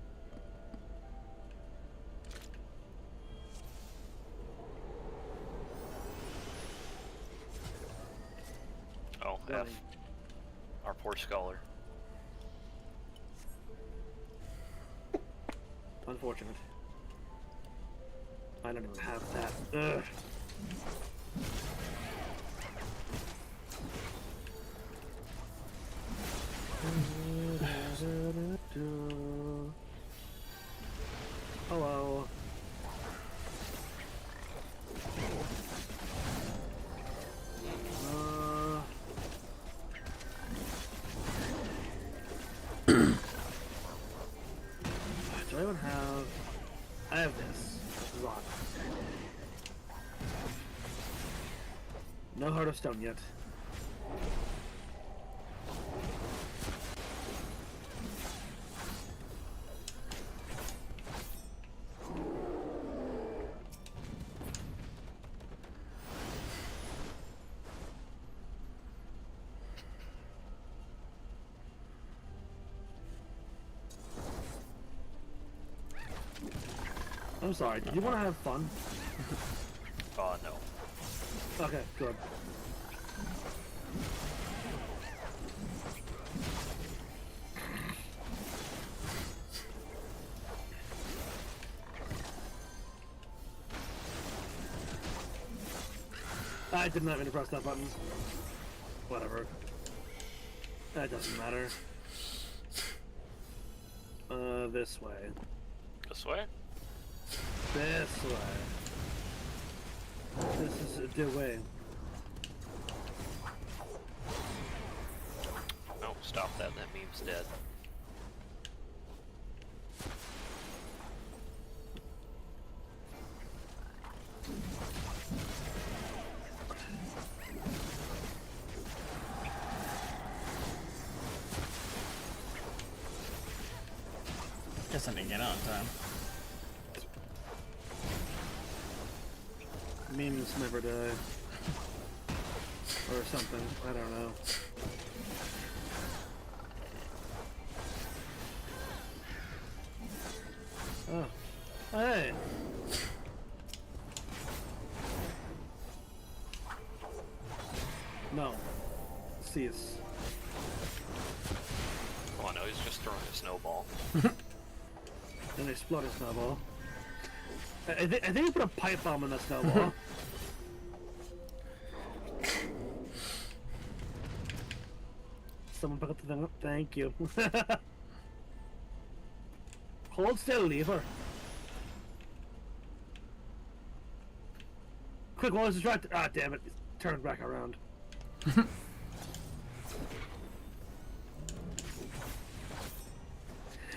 Oh, F. Our poor scholar. Unfortunate. I don't even have that. Ugh. Hello. Do I even have... I have this. This is on. No Heart of Stone yet. I'm sorry, did you want to have fun? No. Okay, good. I did not mean to press that button. Whatever. That doesn't matter. This way. This way? This way. This is the way. No, stop that. That meme's dead. Guess I didn't get on time. Memes never die. Or something. I don't know. Oh. Hey! No. Cease. Oh no, he's just throwing a snowball. And explode a snowball. I think you put a pipe bomb in that snowball. Someone pick up the thing up. Thank you. Hold still, lever. Quick, while I was distracted. Ah, damn it. Turn back around.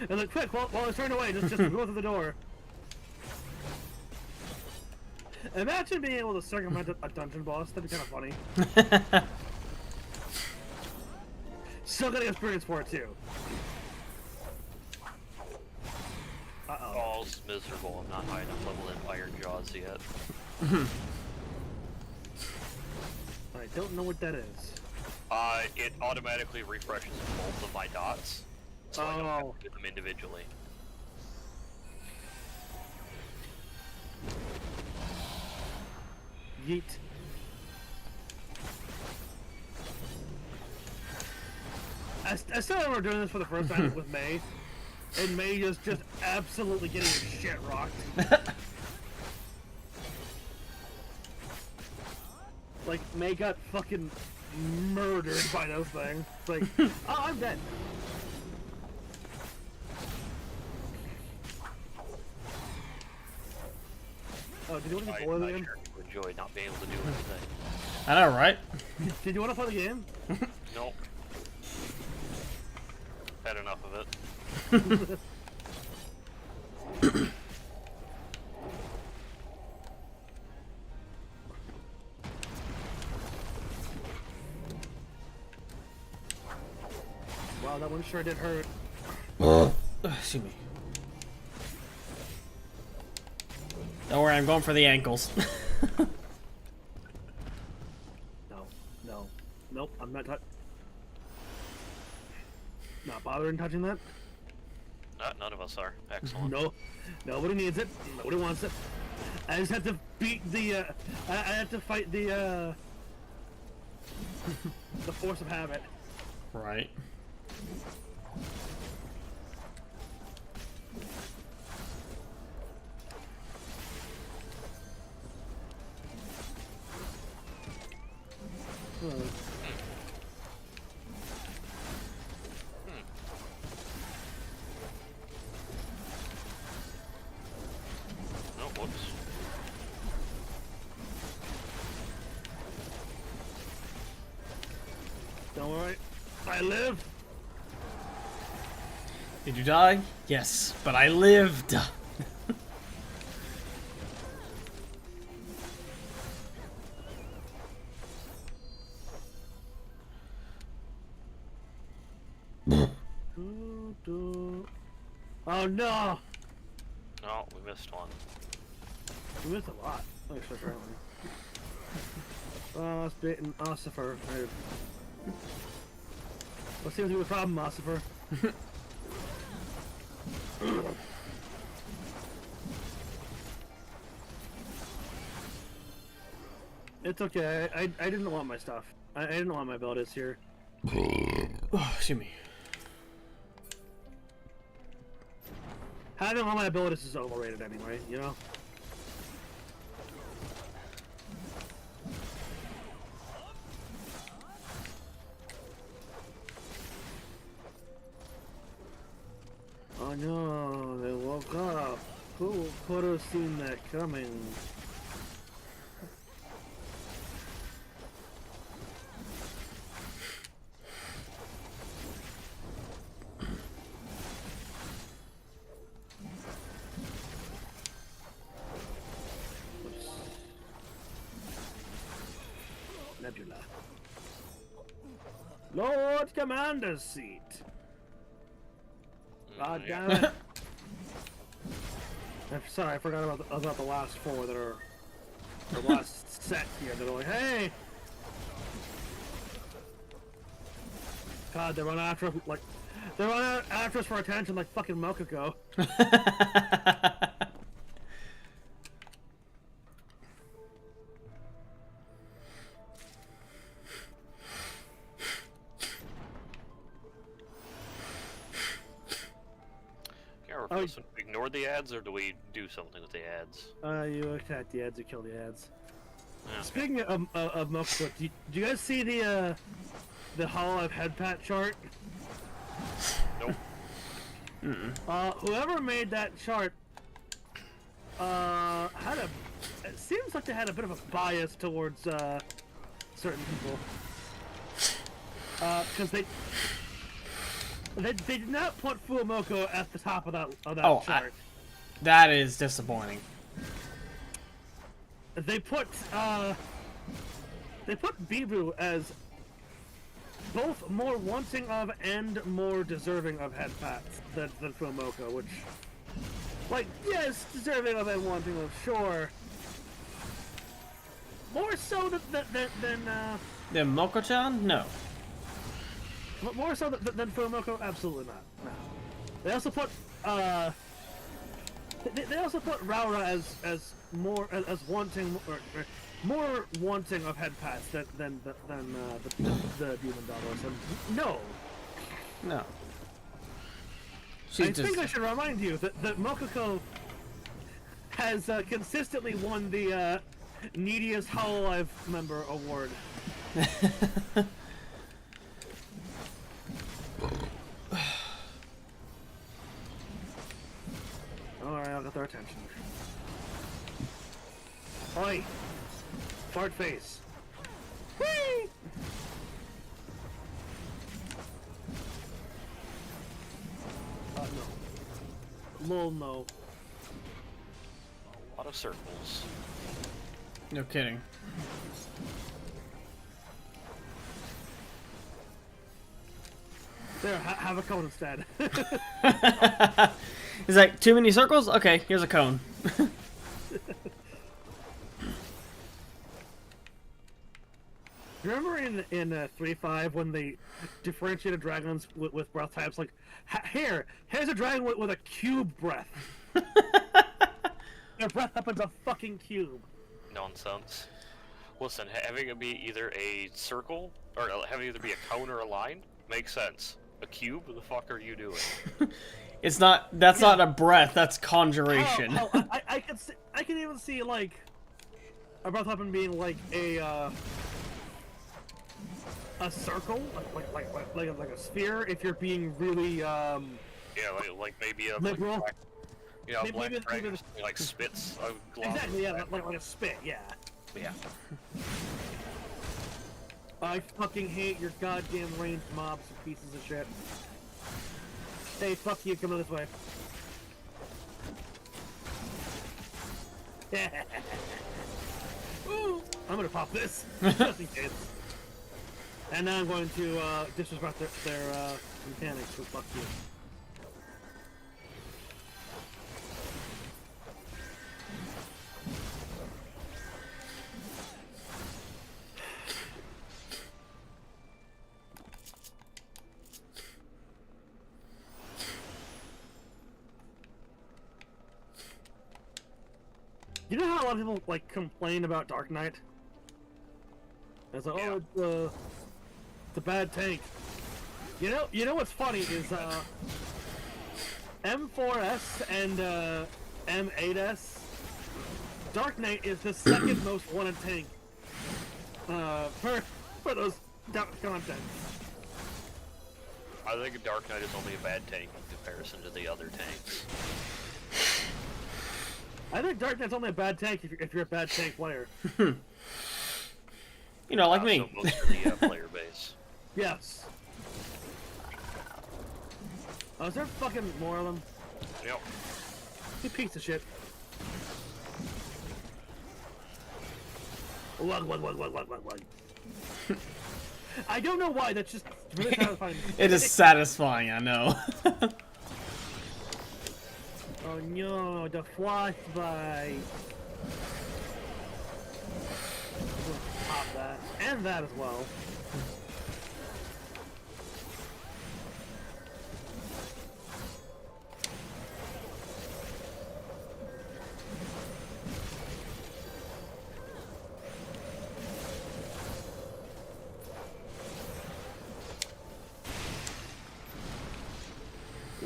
And then quick, while I was turning away, just go through the door. Imagine being able to circumvent a dungeon boss. That'd be kind of funny. Still getting experience for it too. Uh-oh. Oh, it's miserable. I'm not high enough level in Iron Jaws yet. I don't know what that is. It automatically refreshes both of my dots. So I don't have to do them individually. Yeet. I still remember doing this for the first time with May. And May just absolutely getting her shit rocked. Like, May got fucking murdered by those things. It's like, oh, I'm dead. Oh, did you want to play the game? I enjoy not being able to do anything. I know, right? Did you want to play the game? Nope. Had enough of it. Wow, that one sure did hurt. Excuse me. Don't worry, I'm going for the ankles. No. Nope, I'm not not bothering touching that. None of us are. Excellent. No, nobody needs it. Nobody wants it. I just have to beat the, I have to fight the force of habit. Right. Oh, whoops. Don't worry, I live. Did you die? Yes, but I lived. Oh no! No, we missed one. We missed a lot. Actually, apparently. Oh, it's bitten Ossifer. What seems to be the problem, Ossifer? It's okay. I didn't want my stuff. I didn't want my abilities here. Oh, excuse me. Having all my abilities is overrated anyway, you know? Oh no, they woke up. Who could have seen that coming? Nebula. Lord Commander's seat. God damn it. I'm sorry, I forgot about the last four that are the last set here. They're like, hey! God, they run after us like they run after us for attention like fucking Mokoko. Oh, so we ignore the ads, or do we do something with the ads? You attack the ads, you kill the ads. Okay. Speaking of Mokoko, do you guys see the Hololive head pat chart? Nope. Whoever made that chart, it seems like they had a bit of a bias towards, certain people. Because they did not put Fuamoko at the top of that chart. That is disappointing. They put Bibu as both more wanting of and more deserving of head pats than Fuamoko, which, like, yes, deserving of and wanting of, sure. More so Than Moko-chan? No. More so than Fuamoko? Absolutely not. No. They also put they also put Raura as more as wanting or more wanting of head pats than the demon daughter. So no. No. I think I should remind you that Mokoko has consistently won the neediest Hololive member award. Alright, I'll get their attention. Oi! Fart face! Whee! No. Lol, no. A lot of circles. No kidding. There, have a cone instead. It's like, too many circles? Okay, here's a cone. Remember in 3.5 when they differentiated dragons with breath types? Like, here's a dragon with a cube breath. Their breath happens a fucking cube. Nonsense. Listen, having it be either a circle, or having it either be a cone or a line, makes sense. A cube? What the fuck are you doing? It's not. That's not a breath. That's conjuration. I can even see like a breath weapon being like a circle, like a sphere. If you're being really yeah, like maybe a liberal. Black, you know, black maybe dragon like spits. Exactly. Yeah, like a spit. Yeah. Yeah. I fucking hate your goddamn ranged mobs, you pieces of shit. Hey, fuck you, come on this way. Ooh, I'm gonna pop this, just in case. And now I'm going to disrespect their mechanics, so fuck you. You know how a lot of people like complain about Dark Knight? It's like, oh, it's a bad tank. You know what's funny is M4S and M8S. Dark Knight is the second most wanted tank for those contents. I think Dark Knight is only a bad tank in comparison to the other tanks. I think Dark Knight's only a bad tank if you're a bad tank player. You know, like me. So most of the player base. Yes. Oh, is there fucking more of them? Yep. You piece of shit. What? I don't know why, that's just really satisfying. It is satisfying, I know. Oh no, the frostbite. Pop that. And that as well.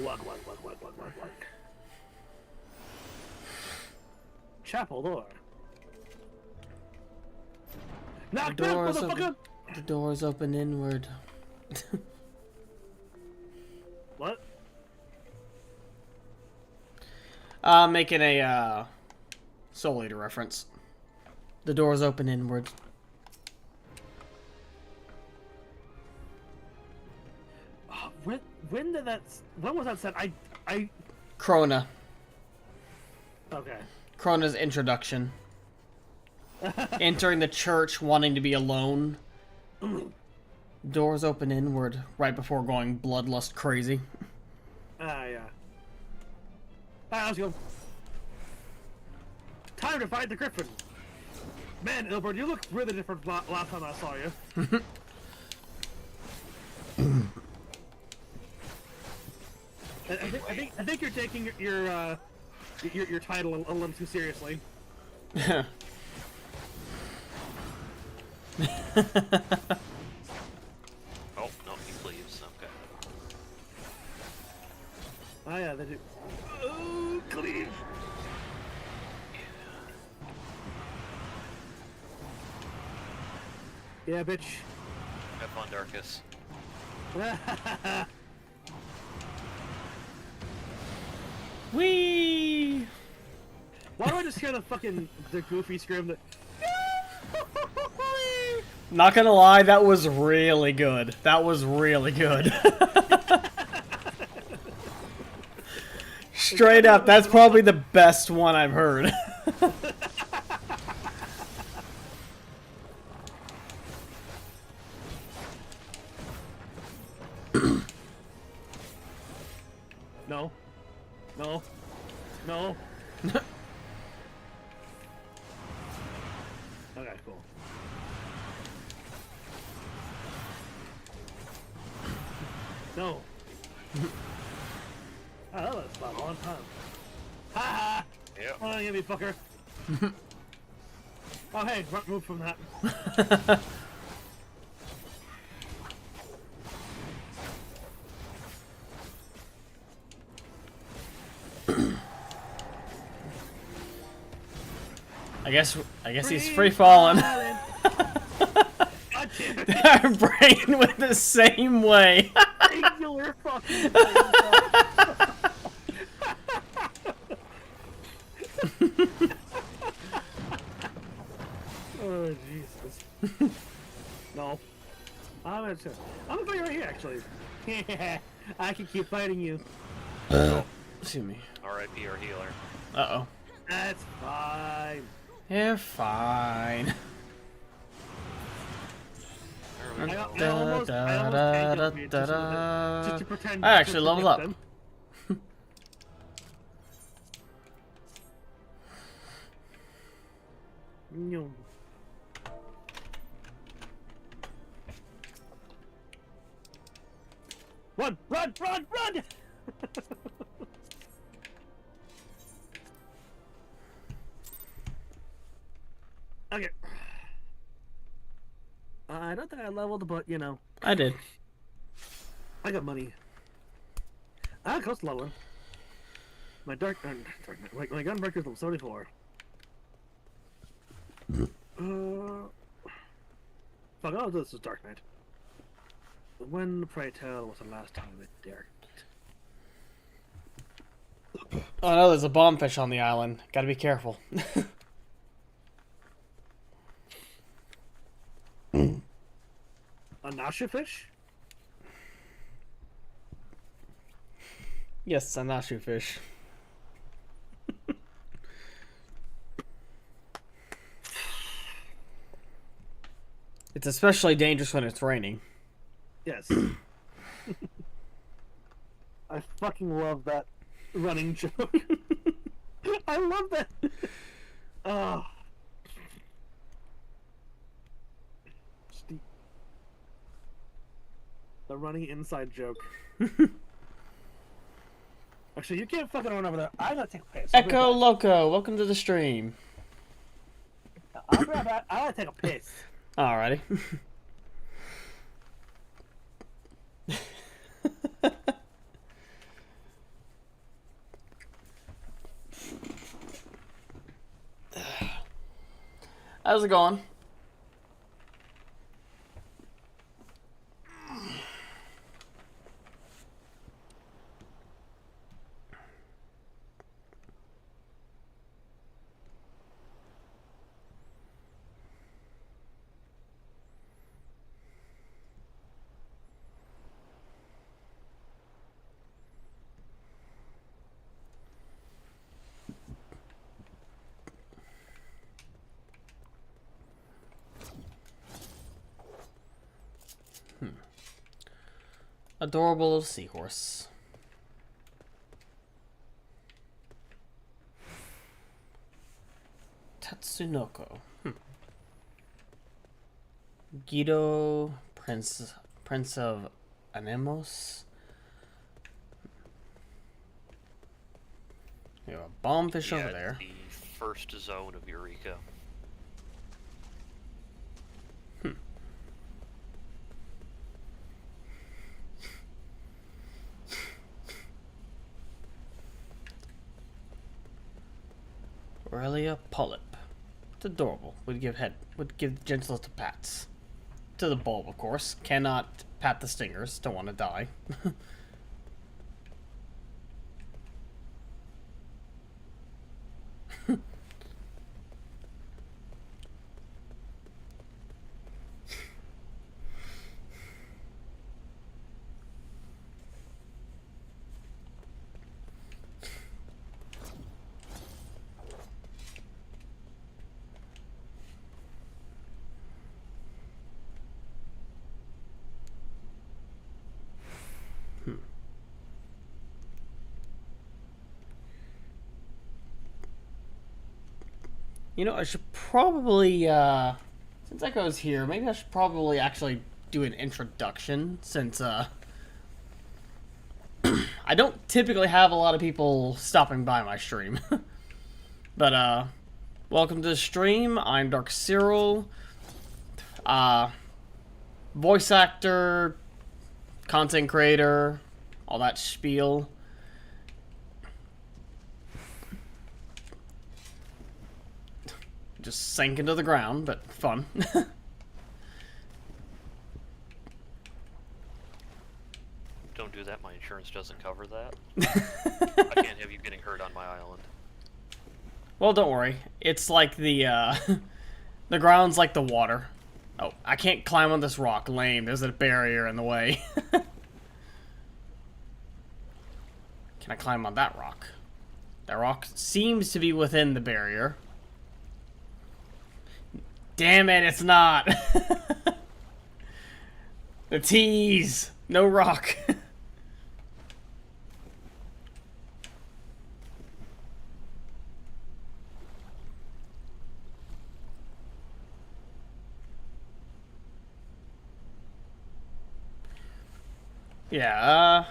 What? Chapel door. Knock, knock, motherfucker! The door's open inward. What? Making a Soul Eater reference. The door's open inward. When did that? When was that said? I. Krona. Okay. Krona's introduction. Entering the church, wanting to be alone. Doors open inward, right before going bloodlust crazy. Yeah. Alright, let's go. Time to fight the Griffin. Man, Ilbert, you looked really different last time I saw you. I think you're taking your title a little too seriously. Oh, no, he leaves. Okay. Oh yeah, they do. Oh, cleave. Yeah, bitch. Have fun, Darkus. Whee! Why do I just hear the goofy scream that? Not gonna lie, that was really good. That was really good. Straight up, that's probably the best one I've heard. No. Okay, cool. No. Oh, that was about a long time. Ha ha! Yep. Oh, you me fucker. Oh, hey, move from that. I guess he's free falling. Our brain went the same way. Regular fucking Oh Jesus. No. I'm gonna fight right here actually. I can keep fighting you. Excuse me. R.I.P. our healer. Uh-oh. That's fine. You're fine. I almost tanked it just to pretend. I actually leveled up. No. Run! Okay. I don't think I leveled, but you know. I did. I got money. I got close leveling. My my gunbreaker's level 74. Fuck, oh, this is Dark Knight. When, pray tell, was the last time it dared? Oh no, there's a bombfish on the island. Gotta be careful. A nasha fish? Yes, a nashu fish. It's especially dangerous when it's raining. Yes. I fucking love that running joke. I love that. Oh. The running inside joke. Actually, you can't fucking run over there. I gotta take a piss. Echo Loco, welcome to the stream. I'll grab that. I gotta take a piss. Alrighty. How's it going? Adorable little seahorse. Tatsunoko. Guido, Prince of Anemos. You have a bombfish over there. The first zone of Eureka. Aurelia Polyp. It's adorable. Would give gentlest pats. To the bulb, of course. Cannot pat the stingers. Don't want to die. You know, I should probably, since Echo's here, maybe I should probably actually do an introduction, since, I don't typically have a lot of people stopping by my stream. But, welcome to the stream. I'm darkus-cyril. Voice actor, content creator, all that spiel. Just sank into the ground, but fun. Don't do that, my insurance doesn't cover that. I can't have you getting hurt on my island. Well, don't worry. It's like the, the ground's like the water. Oh, I can't climb on this rock. Lame. There's a barrier in the way. Can I climb on that rock? That rock seems to be within the barrier. Damn it, it's not. The tease. No rock. Yeah,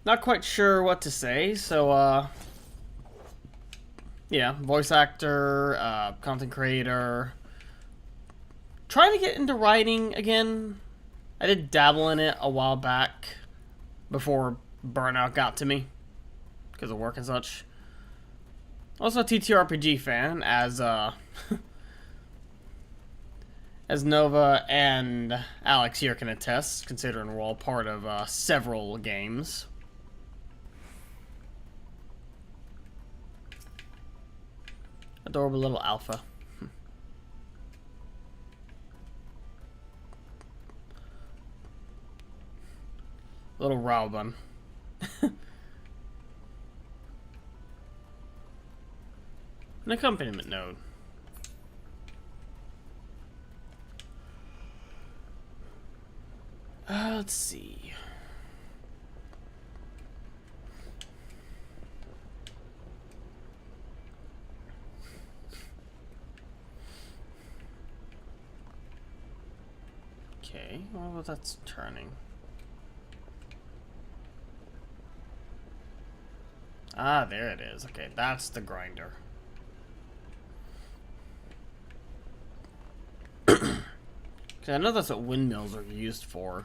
not quite sure what to say, so, yeah, voice actor, content creator. Trying to get into writing again. I did dabble in it a while back before burnout got to me because of work and such. Also a TTRPG fan, as as Nova and Alex here can attest, considering we're all part of several games. Adorable little alpha. Little Raubun. An accompaniment node. Let's see. Okay, well, that's turning. Ah, there it is. Okay, that's the grinder. I know that's what windmills are used for.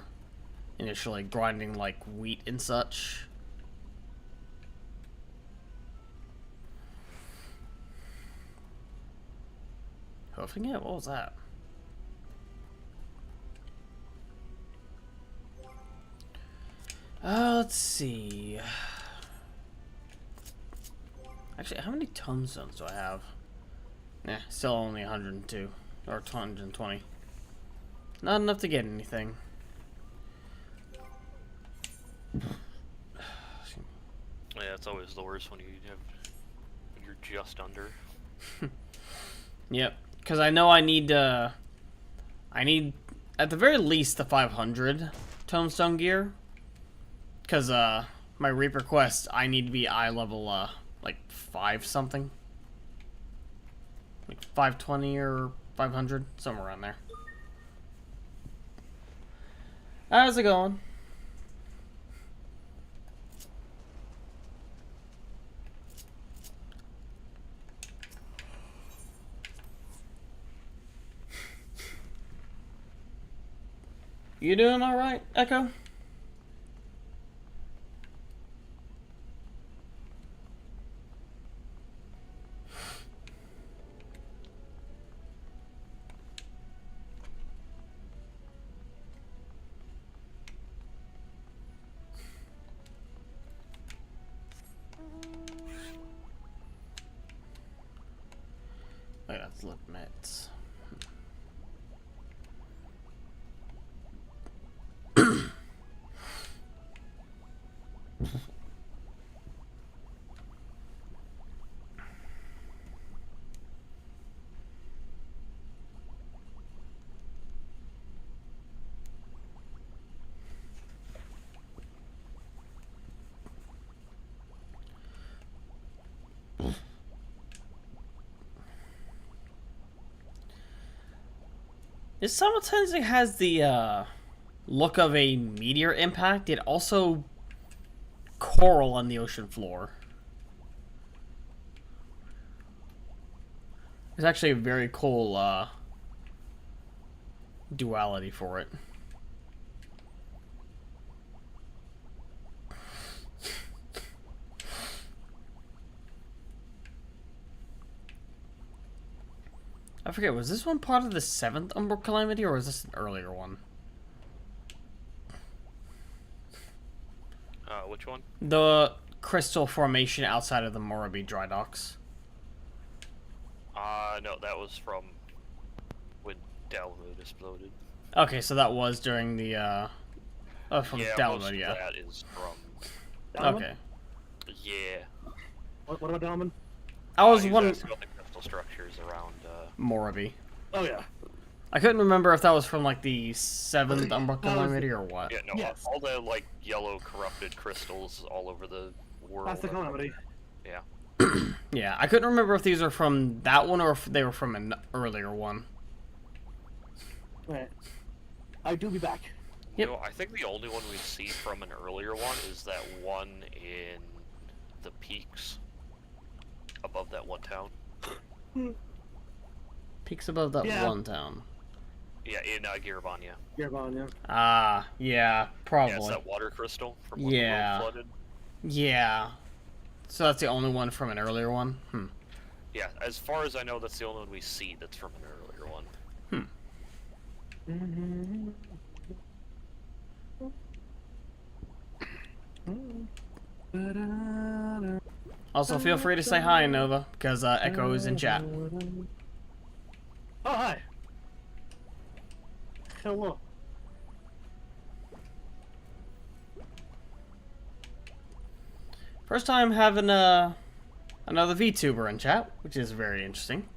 Initially, grinding like wheat and such. Hoofing it? What was that? Let's see. Actually, how many tombstones do I have? Nah, still only 102. Or 220. Not enough to get anything. Yeah, it's always the worst when you're just under. Yep, because I know I need at the very least the 500 tombstone gear. Because my Reaper quest, I need to be eye level like 5 something, like 520 or 500, somewhere around there. How's it going? You doing all right, Echo? Wait, that's limits. It simultaneously has the look of a meteor impact, yet also coral on the ocean floor. It's actually a very cool duality for it. I forget, was this one part of the 7th Umbral Calamity, or was this an earlier one? Which one? The crystal formation outside of the Morabi dry docks. No, that was from when Dalwood exploded. Okay, so that was during the, from Dalwood, yeah. That is from... Dalwood? Okay. Yeah. What about Dalwood? I was wondering... about the crystal structures around, Morabi. Oh, yeah. I couldn't remember if that was from, like, the 7th Umbral Calamity or what. Yeah, no, Yes. all the, like, yellow corrupted crystals all over the world. That's the Calamity. Yeah. Yeah, I couldn't remember if these were from that one or if they were from an earlier one. Right. I do be back. Yep. You know, I think the only one we see from an earlier one is that one in the peaks above that one town. Peaks above that one town. Yeah, in Girvania. Girvania. Ah, yeah, probably. Yeah, it's that water crystal from when the world flooded. Yeah. So that's the only one from an earlier one? Yeah, as far as I know, that's the only one we see that's from an earlier one. Also, feel free to say hi, Nova, because Echo is in chat. Oh, hi. Hello. First time having another VTuber in chat, which is very interesting.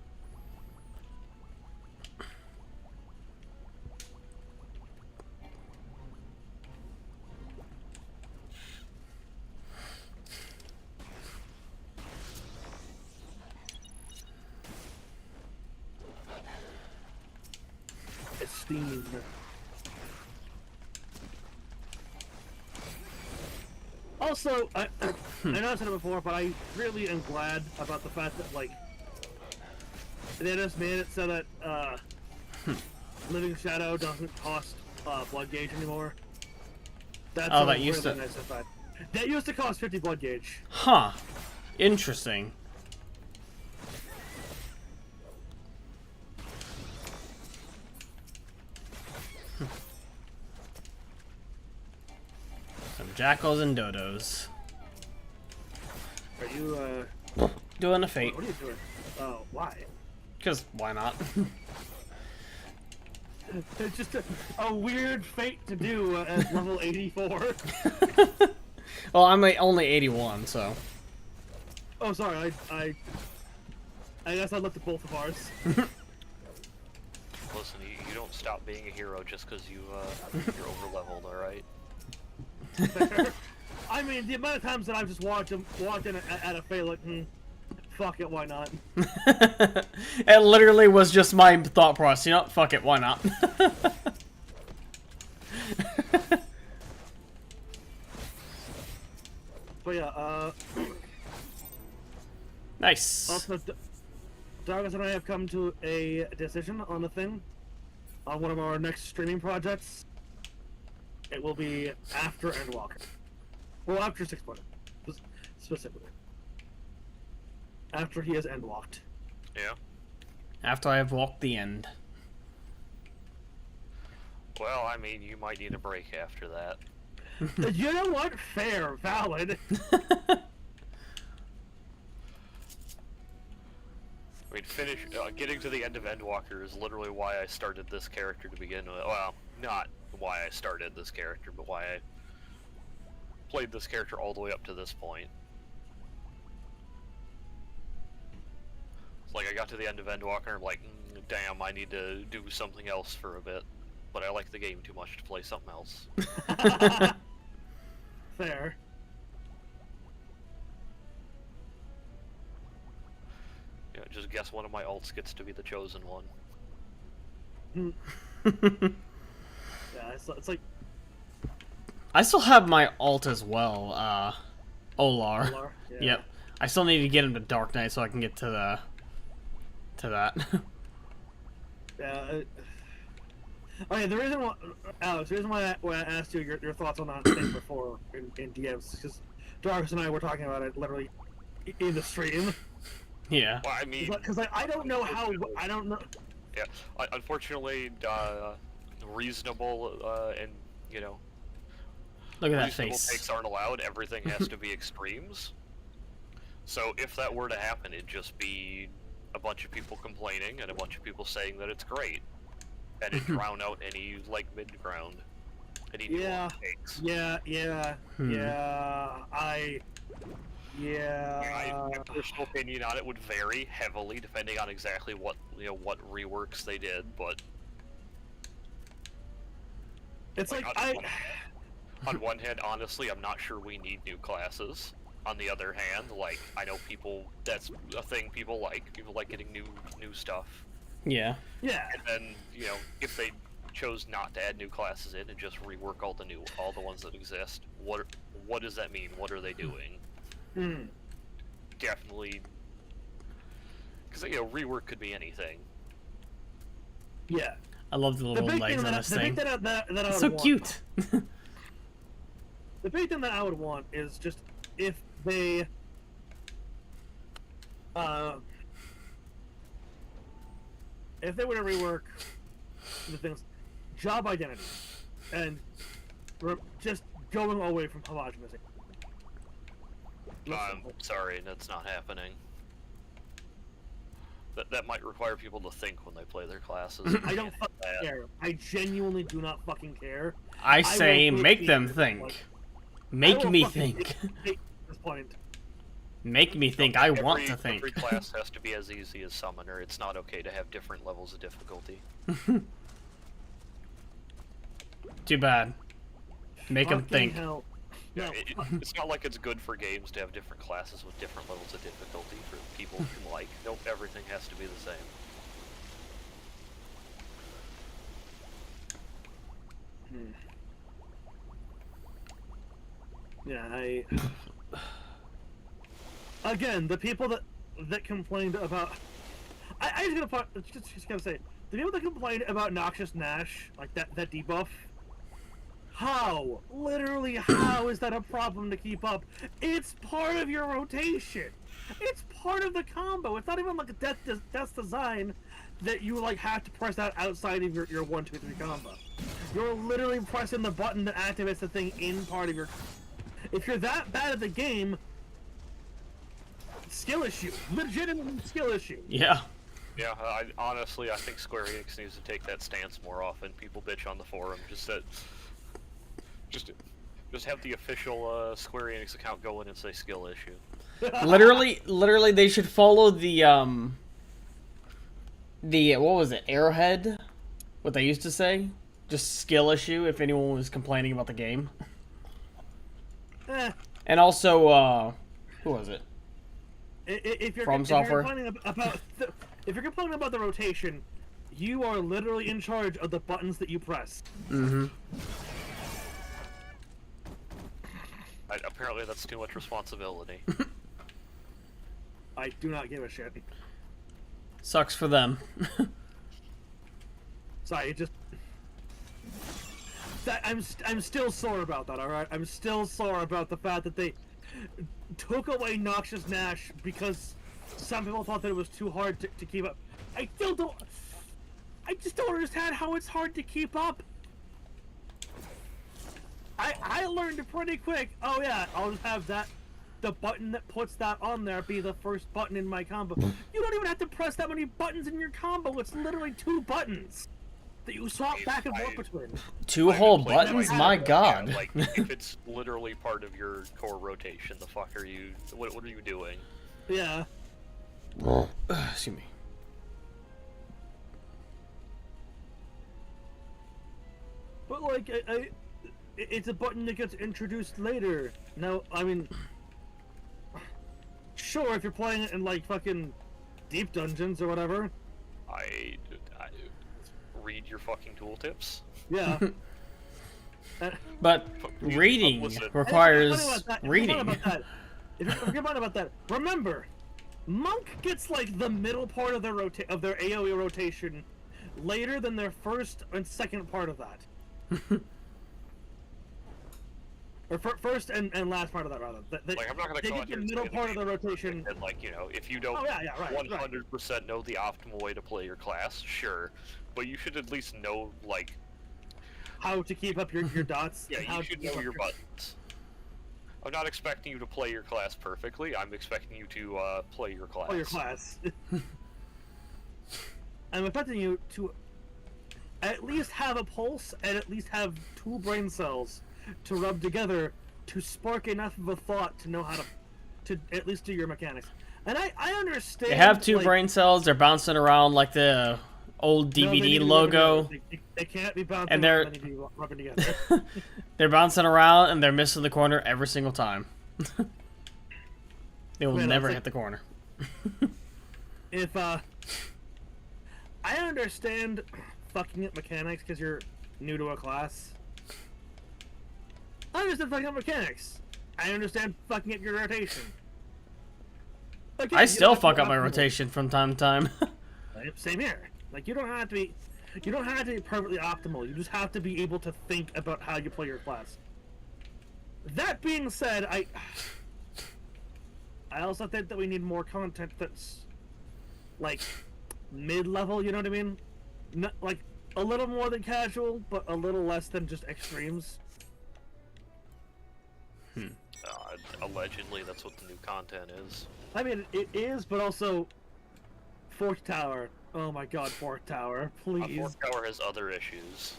Esteem. Also, I know I said it before, but I really am glad about the fact that, like, they just made it so that Living Shadow doesn't cost blood gauge anymore. That's that really used to. nice of that. That used to cost 50 blood gauge. Huh. Interesting. Some jackals and dodos. Are you, Doing a fate. What are you doing? Oh, why? Because why not? It's just a weird fate to do at level 84. Well, I'm only 81, so. Oh, sorry. I guess I looked at both of ours. Listen, you don't stop being a hero just because you're over-leveled, alright? I mean, the amount of times that I've just walked in at a fate like, fuck it, why not? It literally was just my thought process, you know, fuck it, why not? But yeah, Nice. Also, Darkus and I have come to a decision on the thing. On one of our next streaming projects. It will be after Endwalker. Well, after 6.0, specifically. After he has Endwalked. Yeah. After I have walked the end. Well, I mean, you might need a break after that. You know what? Fair, valid. I mean, getting to the end of Endwalker is literally why I started this character to begin with. Well, not why I started this character, but why I played this character all the way up to this point. It's like I got to the end of Endwalker and I'm like, damn, I need to do something else for a bit. But I like the game too much to play something else. Fair. Yeah, just guess one of my alts gets to be the chosen one. Yeah, it's like... I still have my alt as well, Olar. Olar? Yeah. Yep. I still need to get him to Dark Knight so I can get to that. Yeah. Okay, the reason why, Alex, the reason why I asked you your thoughts on that thing before in DMs, because Darkus and I were talking about it literally in the stream. Yeah. Well, I mean... Because like, I don't know how... I don't know... Yeah, unfortunately, reasonable, and, you know... Look at that reasonable face. takes aren't allowed, everything has to be extremes. So if that were to happen, it'd just be a bunch of people complaining and a bunch of people saying that it's great. And it'd drown out any, like, mid-ground. Any nuance takes. Yeah. My personal opinion on it would vary heavily depending on exactly what, what reworks they did, but... It's like, on one hand, honestly, I'm not sure we need new classes. On the other hand, like, I know that's a thing people like. People like getting new stuff. Yeah. Yeah. And then, if they chose not to add new classes in and just rework all the ones that exist, what does that mean? What are they doing? Definitely, because rework could be anything. Yeah. I love the little legs on this thing. It's so cute. The big thing that I would want is just if they were to rework the things, job identity, and just going away from homogenizing. I'm sorry, that's not happening. That might require people to think when they play their classes. I don't fucking care. I genuinely do not fucking care. I say make them think. Make me think. Make me think. I want to think. Every class has to be as easy as Summoner. It's not okay to have different levels of difficulty. Too bad. Make them think. Hell. Yeah, it's not like it's good for games to have different classes with different levels of difficulty for people who like. Nope, everything has to be the same. Yeah, again, the people that complained about, I just gotta say, the people that complained about Noxious Nash, like that debuff. How? Literally, how is that a problem to keep up? It's part of your rotation. It's part of the combo. It's not even like a death design that you like have to press that outside of your 1, 2, 3 combo. You're literally pressing the button that activates the thing in part of your. If you're that bad at the game, skill issue. Legitimate skill issue. Yeah. Yeah, honestly, I think Square Enix needs to take that stance more often. People bitch on the forum, just have the official Square Enix account go in and say skill issue. literally, they should follow the what was it, Arrowhead? What they used to say, just skill issue if anyone was complaining about the game. And also, who was it? If you're Software. If you're complaining about the rotation, you are literally in charge of the buttons that you press. Mm-hmm. Apparently that's too much responsibility. I do not give a shit. Sucks for them. Sorry, I'm still sore about that, alright? I'm still sore about the fact that they took away Noxious Nash because some people thought that it was too hard to keep up. I just don't understand how it's hard to keep up. I learned it pretty quick. Oh yeah, I'll just have the button that puts that on there be the first button in my combo. You don't even have to press that many buttons in your combo. It's literally 2 buttons that you swap back and forth between. 2 whole buttons? My god. Yeah, like, if it's literally part of your core rotation, the fuck are you... What are you doing? Yeah. Excuse me. But like, it's a button that gets introduced later. Now, I mean, sure, if you're playing it in like fucking deep dungeons or whatever. I read your fucking tooltips. Yeah. But reading requires reading. If you're forgetting about that, remember, Monk gets like the middle part of their AoE rotation later than their first and second part of that. Or first and last part of that, rather. Like, I'm not gonna they get the middle part of the rotation. And like, you know, if you don't 100% know the optimal way to play your class, sure, but you should at least know like how to keep up your dots. Yeah, you should know your buttons. I'm not expecting you to play your class perfectly. I'm expecting you to play your class. Play your class. I'm expecting you to at least have a pulse and at least have 2 brain cells to rub together to spark enough of a thought to know how to at least do your mechanics. And I understand. They have 2 brain cells. They're bouncing around like the old DVD logo. They can't be bouncing and they're rubbing together. They're bouncing around and they're missing the corner every single time. They will never hit the corner. If I understand fucking up mechanics because you're new to a class. I understand fucking up mechanics. I understand fucking up your rotation. Again, I still fuck up my rotation from time to time. Same here. Like, you don't have to be perfectly optimal. You just have to be able to think about how you play your class. That being said, I also think that we need more content that's like mid-level. You know what I mean? Not like a little more than casual, but a little less than just extremes. Allegedly, that's what the new content is. I mean, it is, but also... Fork Tower. Oh my god, Fork Tower. Please. Fork Tower has other issues.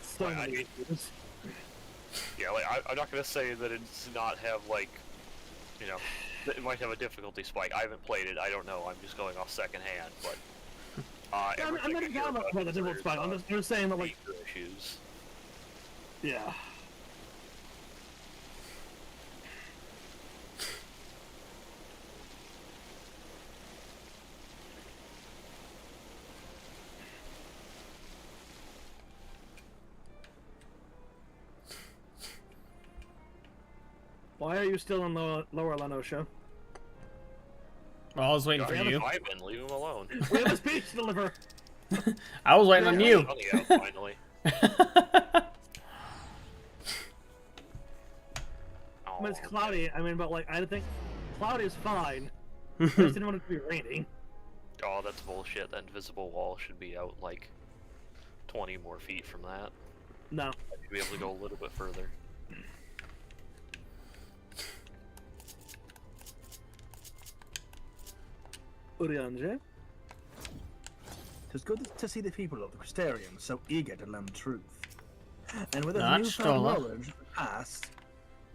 So many issues. Yeah, like, I'm not gonna say that it does not have, like, you know, it might have a difficulty spike. I haven't played it, I don't know, I'm just going off secondhand, but... Yeah, I'm not talking about the difficult spike, I'm just saying that, like... issues. Yeah. Why are you still in Lower Lanosha? Well, I was waiting for you. Leave him alone. We have a speech to deliver. I was waiting on you. Finally. I mean, it's cloudy. I mean, but like, I think cloudy is fine. I just didn't want it to be raining. Oh, that's bullshit. That invisible wall should be out like 20 more feet from that. No. I should be able to go a little bit further. Urianger. It is good to see the people of the Crystarium so eager to learn the truth. And with a newfound knowledge of the past,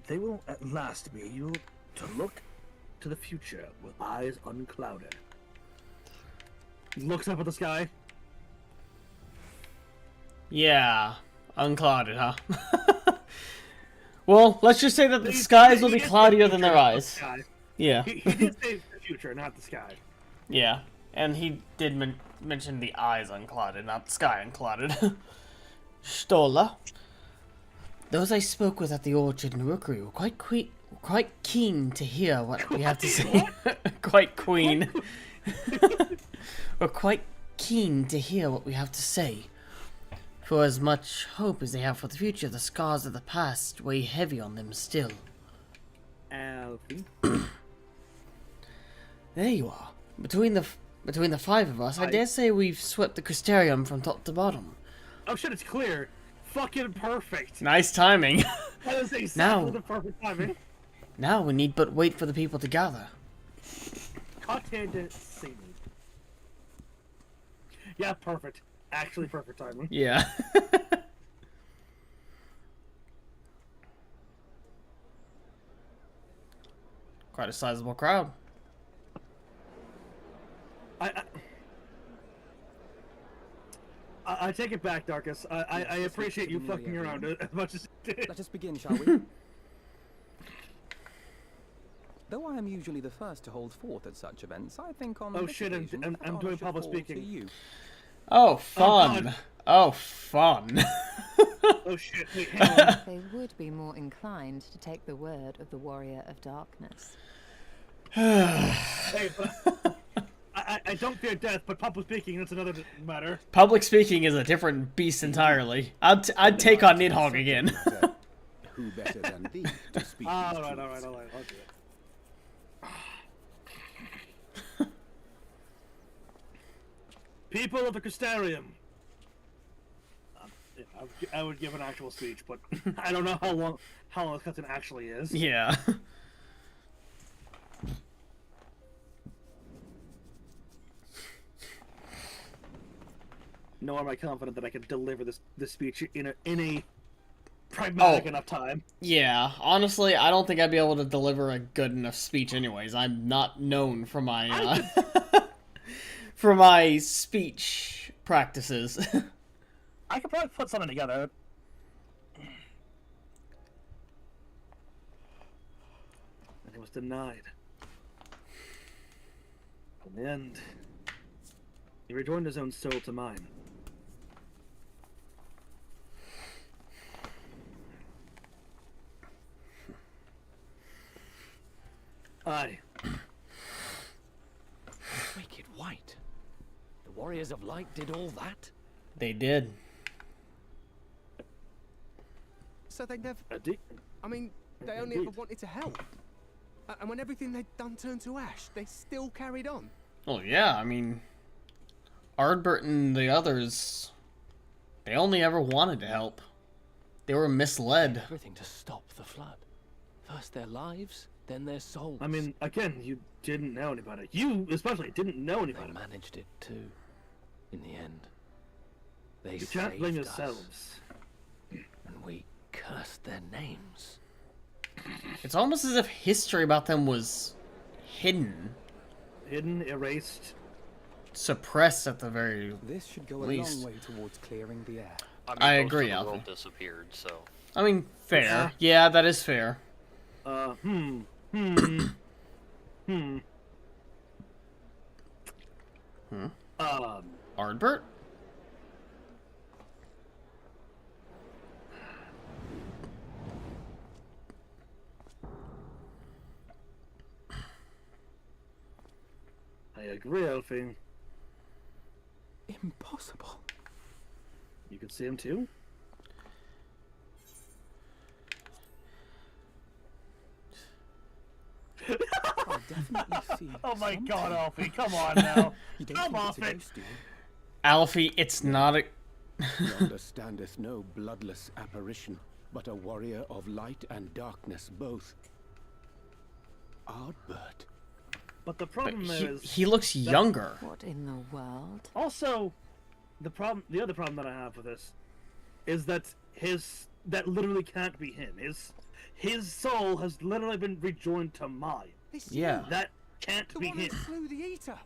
they will at last be able to look to the future with eyes unclouded. He looks up at the sky. Yeah, unclouded, huh? Well, let's just say that the skies will be cloudier than their eyes. Yeah. He did say the future, not the sky. Yeah, and he did mention the eyes unclouded, not the sky unclouded. Stola. Those I spoke with at the orchard in Rookery were quite keen to hear what we have to say. Quite queen. We're quite keen to hear what we have to say. For as much hope as they have for the future, the scars of the past weigh heavy on them still. Alfie. There you are. Between the five of us, I dare say we've swept the Crystarium from top to bottom. Oh shit, it's clear. Fucking perfect. Nice timing. That is exactly the perfect timing. Now we need but wait for the people to gather. Content scene. Yeah, perfect. Actually perfect timing. Yeah. Quite a sizable crowd. I take it back, Darkus. I appreciate you fucking around as much as you did. Let us begin, shall we? Though I am usually the first to hold forth at such events, I think on this occasion, I'm doing public speaking. Oh, fun. Oh, fun. Oh shit, wait, hang on. They would be more inclined to take the word of the Warrior of Darkness. Hey, but I don't fear death, but public speaking, that's another matter. Public speaking is a different beast entirely. I'd take on Nidhogg again. Who better than thee to speak? Alright, I'll do it. People of the Crystarium. I would give an actual speech, but I don't know how long the cutscene actually is. Yeah. Nor am I confident that I can deliver this speech in a pragmatic enough time. Yeah, honestly, I don't think I'd be able to deliver a good enough speech anyways. I'm not known for my for my speech practices. I could probably put something together. And he was denied. In the end, he rejoined his own soul to mine. Aye. Wicked White. The Warriors of Light did all that? They did. So they never... I mean, they only ever wanted to help. And when everything they'd done turned to ash, they still carried on. Oh yeah, I mean, Ardbert and the others, they only ever wanted to help. They were misled. Everything to stop the flood. First their lives, then their souls. I mean, again, you didn't know any about it. You, especially, didn't know any about They it. managed it too. In the end, they You can't blame saved yourselves. us, and we cursed their names. It's almost as if history about them was hidden. Hidden, erased. Suppressed at the very This should go a least. long way towards clearing the air. I most agree, of the Alfie. world disappeared, so... I mean, fair. Yeah, that is fair. Hmm. Ardbert? I agree, Alfie. Impossible. You could see him too? I definitely see. Oh my something. god, Alfie, come on now. You don't Come think off it's a it. ghost, do you? Alfie, it's not a... Yonder standeth no bloodless apparition, but a warrior of light and darkness both. Ardbert. But the But problem is... he looks younger. What in the world? Also, the other problem that I have with this is that that literally can't be him. His soul has literally been rejoined to mine. It's Yeah. you, That can't the be one him. who slew the Eater.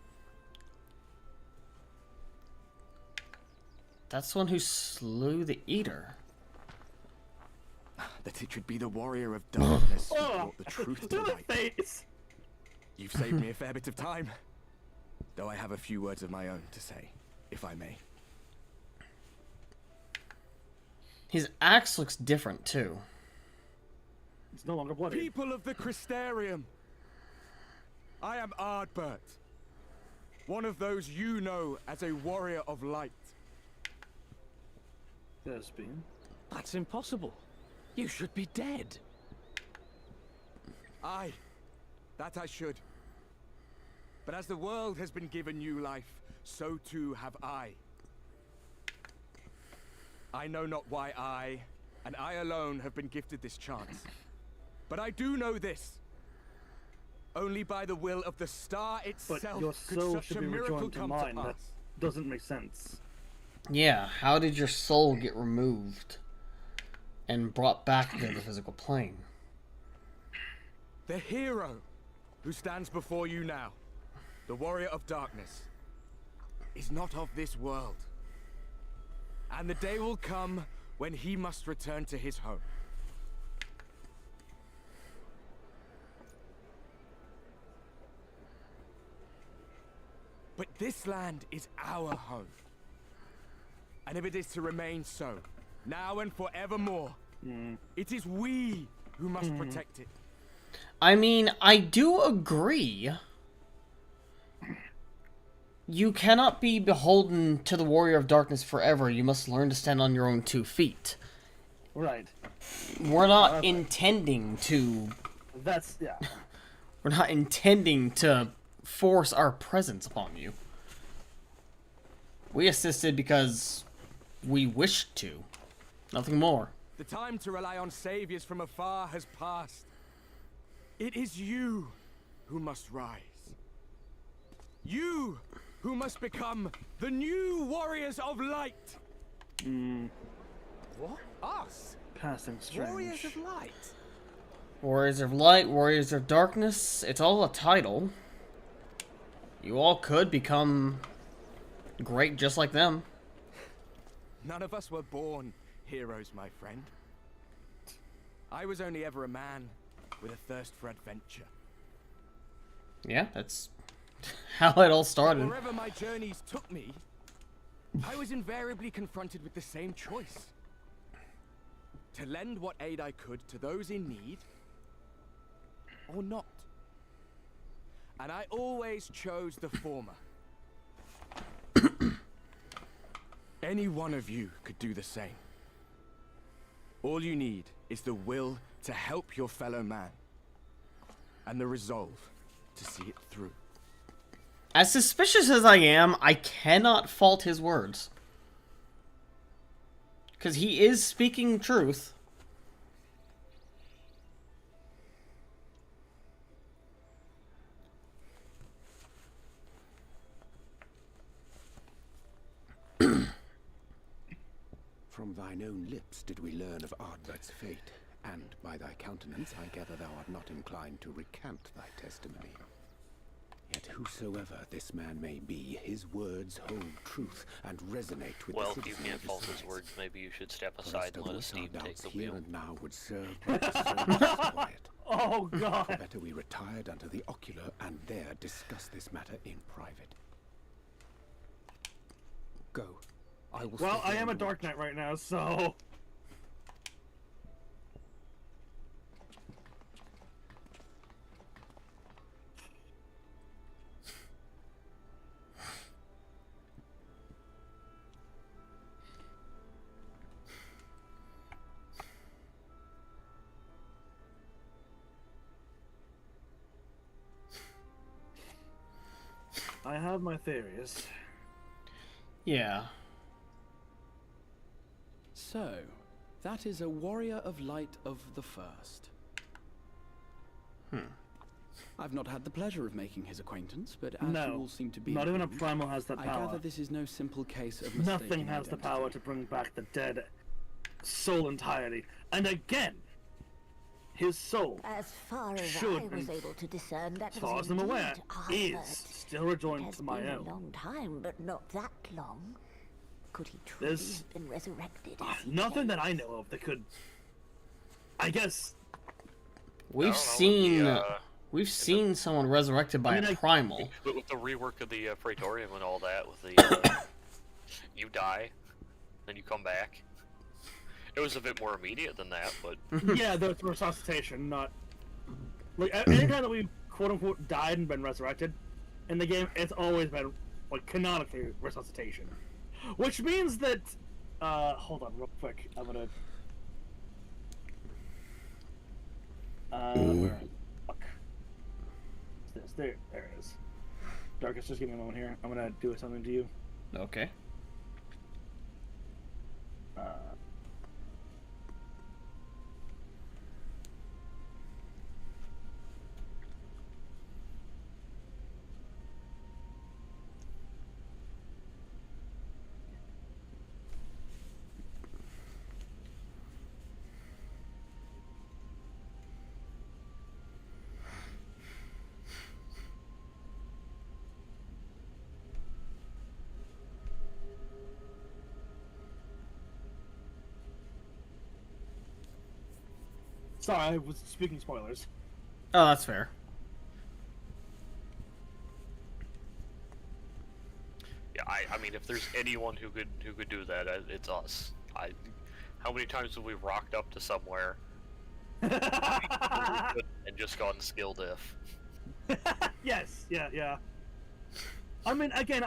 That's the one who slew the Eater. That it should be the warrior of darkness who Oh, brought the truth to look at light. the face. You've saved me a fair bit of time. Though I have a few words of my own to say, if I may. His axe looks different, too. It's no longer bloody. People of the Crystarium, I am Ardbert, one of those you know as a warrior of light. There's been. That's impossible. You should be dead. Aye, that I should. But as the world has been given new life, so too have I. I know not why I, and I alone, have been gifted this chance. But I do know this. Only by the will of the star But itself your could soul such should a be miracle rejoined to come mine. to That pass. doesn't make sense. Yeah, how did your soul get removed and brought back into the physical plane? The hero who stands before you now, the warrior of darkness, is not of this world. And the day will come when he must return to his home. But this land is our home. And if it is to remain so, now and forevermore, it is we who must protect it. I mean, I do agree. You cannot be beholden to the Warrior of Darkness forever. You must learn to stand on your own 2 feet. Right. We're not intending to... That's, yeah. We're not intending to force our presence upon you. We assisted because we wished to. Nothing more. The time to rely on saviors from afar has passed. It is you who must rise. You who must become the new warriors of light. What? Us? Passing strange. Warriors of Light? Warriors of Light, Warriors of Darkness, it's all a title. You all could become great just like them. None of us were born heroes, my friend. I was only ever a man with a thirst for adventure. Yeah, that's how it all started. Wherever my journeys took me, I was invariably confronted with the same choice. To lend what aid I could to those in need, or not. And I always chose the former. Any one of you could do the same. All you need is the will to help your fellow man, and the resolve to see it through. As suspicious as I am, I cannot fault his words. Because he is speaking truth. From thine own lips did we learn of Ardbert's fate, and by thy countenance I gather thou art not inclined to recant thy testimony. Yet whosoever this man may be, his words hold truth and resonate with well, the if you citizen can't of fault this his place. words, maybe you should step For aside and let us a Steve take the here wheel. and now would serve but to serve us quiet. Oh God! For better we retired unto the ocular and there discuss this matter in private. Go. I will. Well, I am a Dark Knight right now, so. I have my theories. Yeah. So, that is a warrior of light of the first. I've not had the pleasure of making his acquaintance, but as you all seem to be, not even a primal has that I power. gather this is no simple case of Nothing has the power to bring back the dead soul entirety. And again, his soul, as far as should, I was able to discern, that as far as I'm aware, is still rejoined to my own. It has been a long time, but not that long. Could he truly have been resurrected? Nothing that I know of that could. I guess. We've seen someone resurrected by a primal. But with the rework of the Praetorium and all that, with the you die, then you come back. It was a bit more immediate than that, but yeah, the resuscitation, not like anytime that we quote unquote died and been resurrected in the game, it's always been like canonically resuscitation, which means that hold on real quick, I'm gonna where fuck is this? There it is. Darkus, just give me a moment here. I'm gonna do something to you. Okay. Sorry, I was speaking spoilers. Oh, that's fair. yeah, I mean, if there's anyone who could do that, it's us. How many times have we rocked up to somewhere and just gone skill diff? Yes, yeah. I mean, again,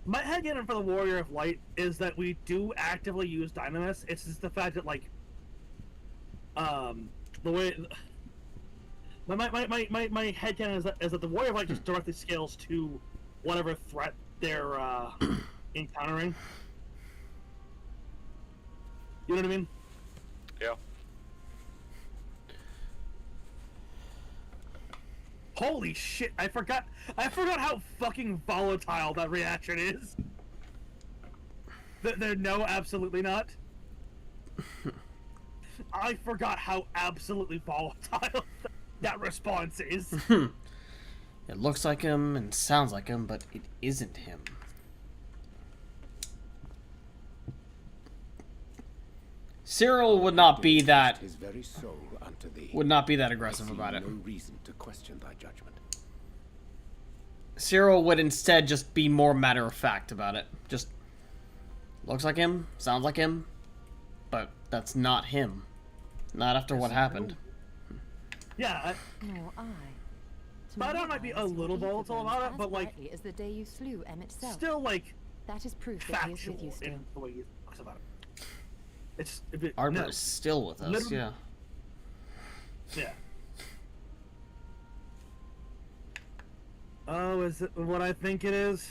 my headcanon for the Warrior of Light is that we do actively use Dynamis. It's just the fact that, like, the way my headcanon is that the Warrior of Light just directly scales to whatever threat they're encountering. You know what I mean? Yeah. Holy shit! I forgot how fucking volatile that reaction is. No, absolutely not. I forgot how absolutely volatile that response is. It looks like him and sounds like him, but it isn't him. Cyril would not be that. His very soul unto thee. Would not be that aggressive about it. No reason to question thy judgment. Cyril would instead just be more matter of fact about it. Just looks like him, sounds like him, but that's not him. Not after what happened. Yeah. Nor I. Spider might be a little volatile about it, but like, as the day you slew Emmett Self. Still like that is proof that he is factual with you still. in the way he talks about it. It's Arbor is still with us, yeah. Yeah. Oh, is it what I think it is?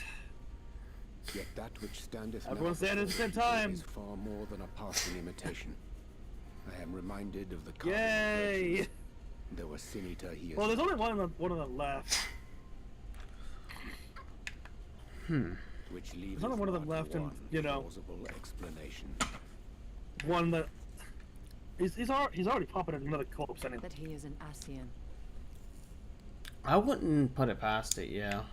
Yet that which standeth Everyone now saying it at the before same people time. is far more than a passing imitation. I am reminded of the cardinal Yay! virtues. Though a sin eater, he is. Well, there's only one of them left. Which leaves There's only one of them left, and you know, plausible explanation. one that he's already popping in another corpse anyway. That he is an Ascian. I wouldn't put it past it, yeah.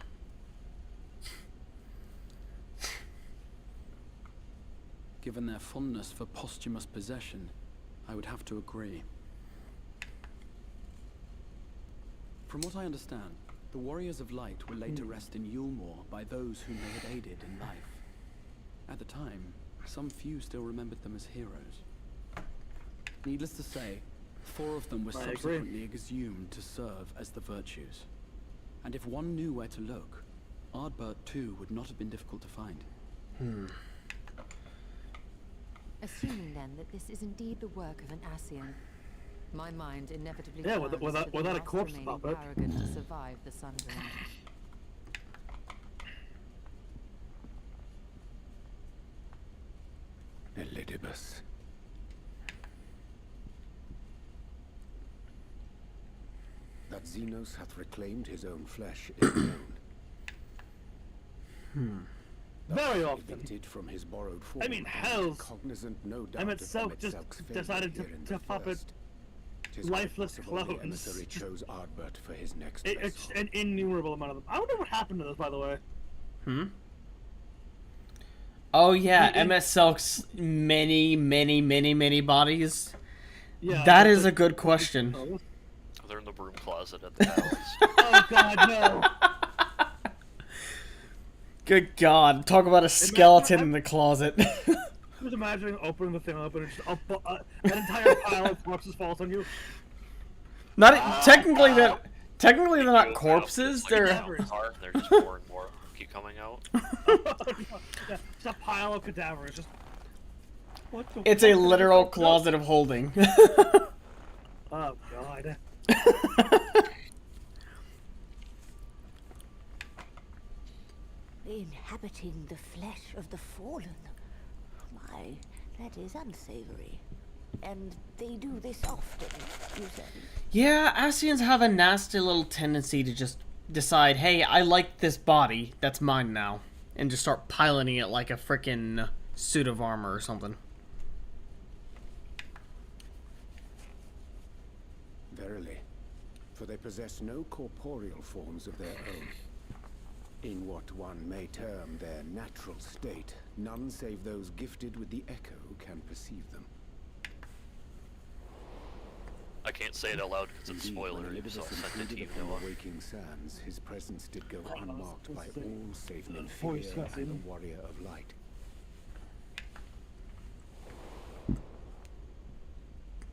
Given their fondness for posthumous possession, I would have to agree. From what I understand, the Warriors of Light were laid to rest in Yulmore by those whom they had aided in life. At the time, some few still remembered them as heroes. Needless to say, 4 of them were subsequently exhumed to serve as the virtues. And if one knew where to look, Ardbert too would not have been difficult to find. Assuming then that this is indeed the work of an Ascian, my mind inevitably without a corpse remaining puppet. paragon to survive the Sunburn. Elidibus. That Xenos hath reclaimed his own flesh is known. Very often. Evicted from his borrowed form, I mean, hell, cognizant no doubt I'm of itself just Emetselch's failure decided here in to the puppet first. 'Tis quite lifeless possible the clones. emissary chose Ardbert for his next It's vessel. an innumerable amount of them. I wonder what happened to this, by the way. Oh yeah, MS Selk's many bodies. Yeah, That is a good question. They're in the broom closet at the palace. Oh god, no. Good God, talk about a skeleton in the closet. Just imagining opening the thing up and just an entire pile of corpses falls on you. Not technically they're not corpses. They're They're just more and more keep coming out. Yeah, just a pile of cadavers. Just what the it's a literal closet of holding. Oh god. Inhabiting the flesh of the fallen. My, that is unsavory. And they do this often, you said? Yeah, Ascians have a nasty little tendency to just decide, hey, I like this body, that's mine now. And just start piloting it like a frickin' suit of armor or something. Verily, for they possess no corporeal forms of their own. In what one may term their natural state, none save those gifted with the echo can perceive them. I can't say it out loud because it's Indeed, when spoiler, so I'll Elidibus send it to you, intruded upon Noah. the waking sands, his presence did go unmarked by all save Before he Nymphaea sweats and in. the Warrior of Light.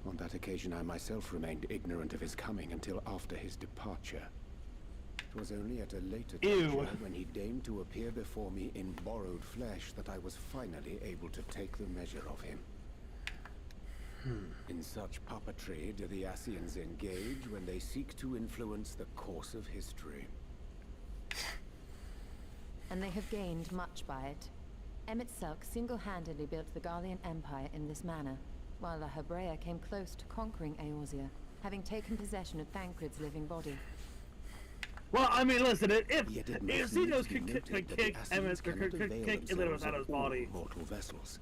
On that occasion, I myself remained ignorant of his coming until after his departure. It was only at a later juncture, when he deigned to appear before me in borrowed flesh, that I was finally able to take the measure of him. In such puppetry do the Ascians engage when they seek to influence the course of history. And they have gained much by it. Emet-Selch single-handedly built the Garlean Empire in this manner, while the Hebrea came close to conquering Eorzea, having taken possession of Thancred's living body. Well, I mean, listen, if Xenos could kick Elidibus out of his body,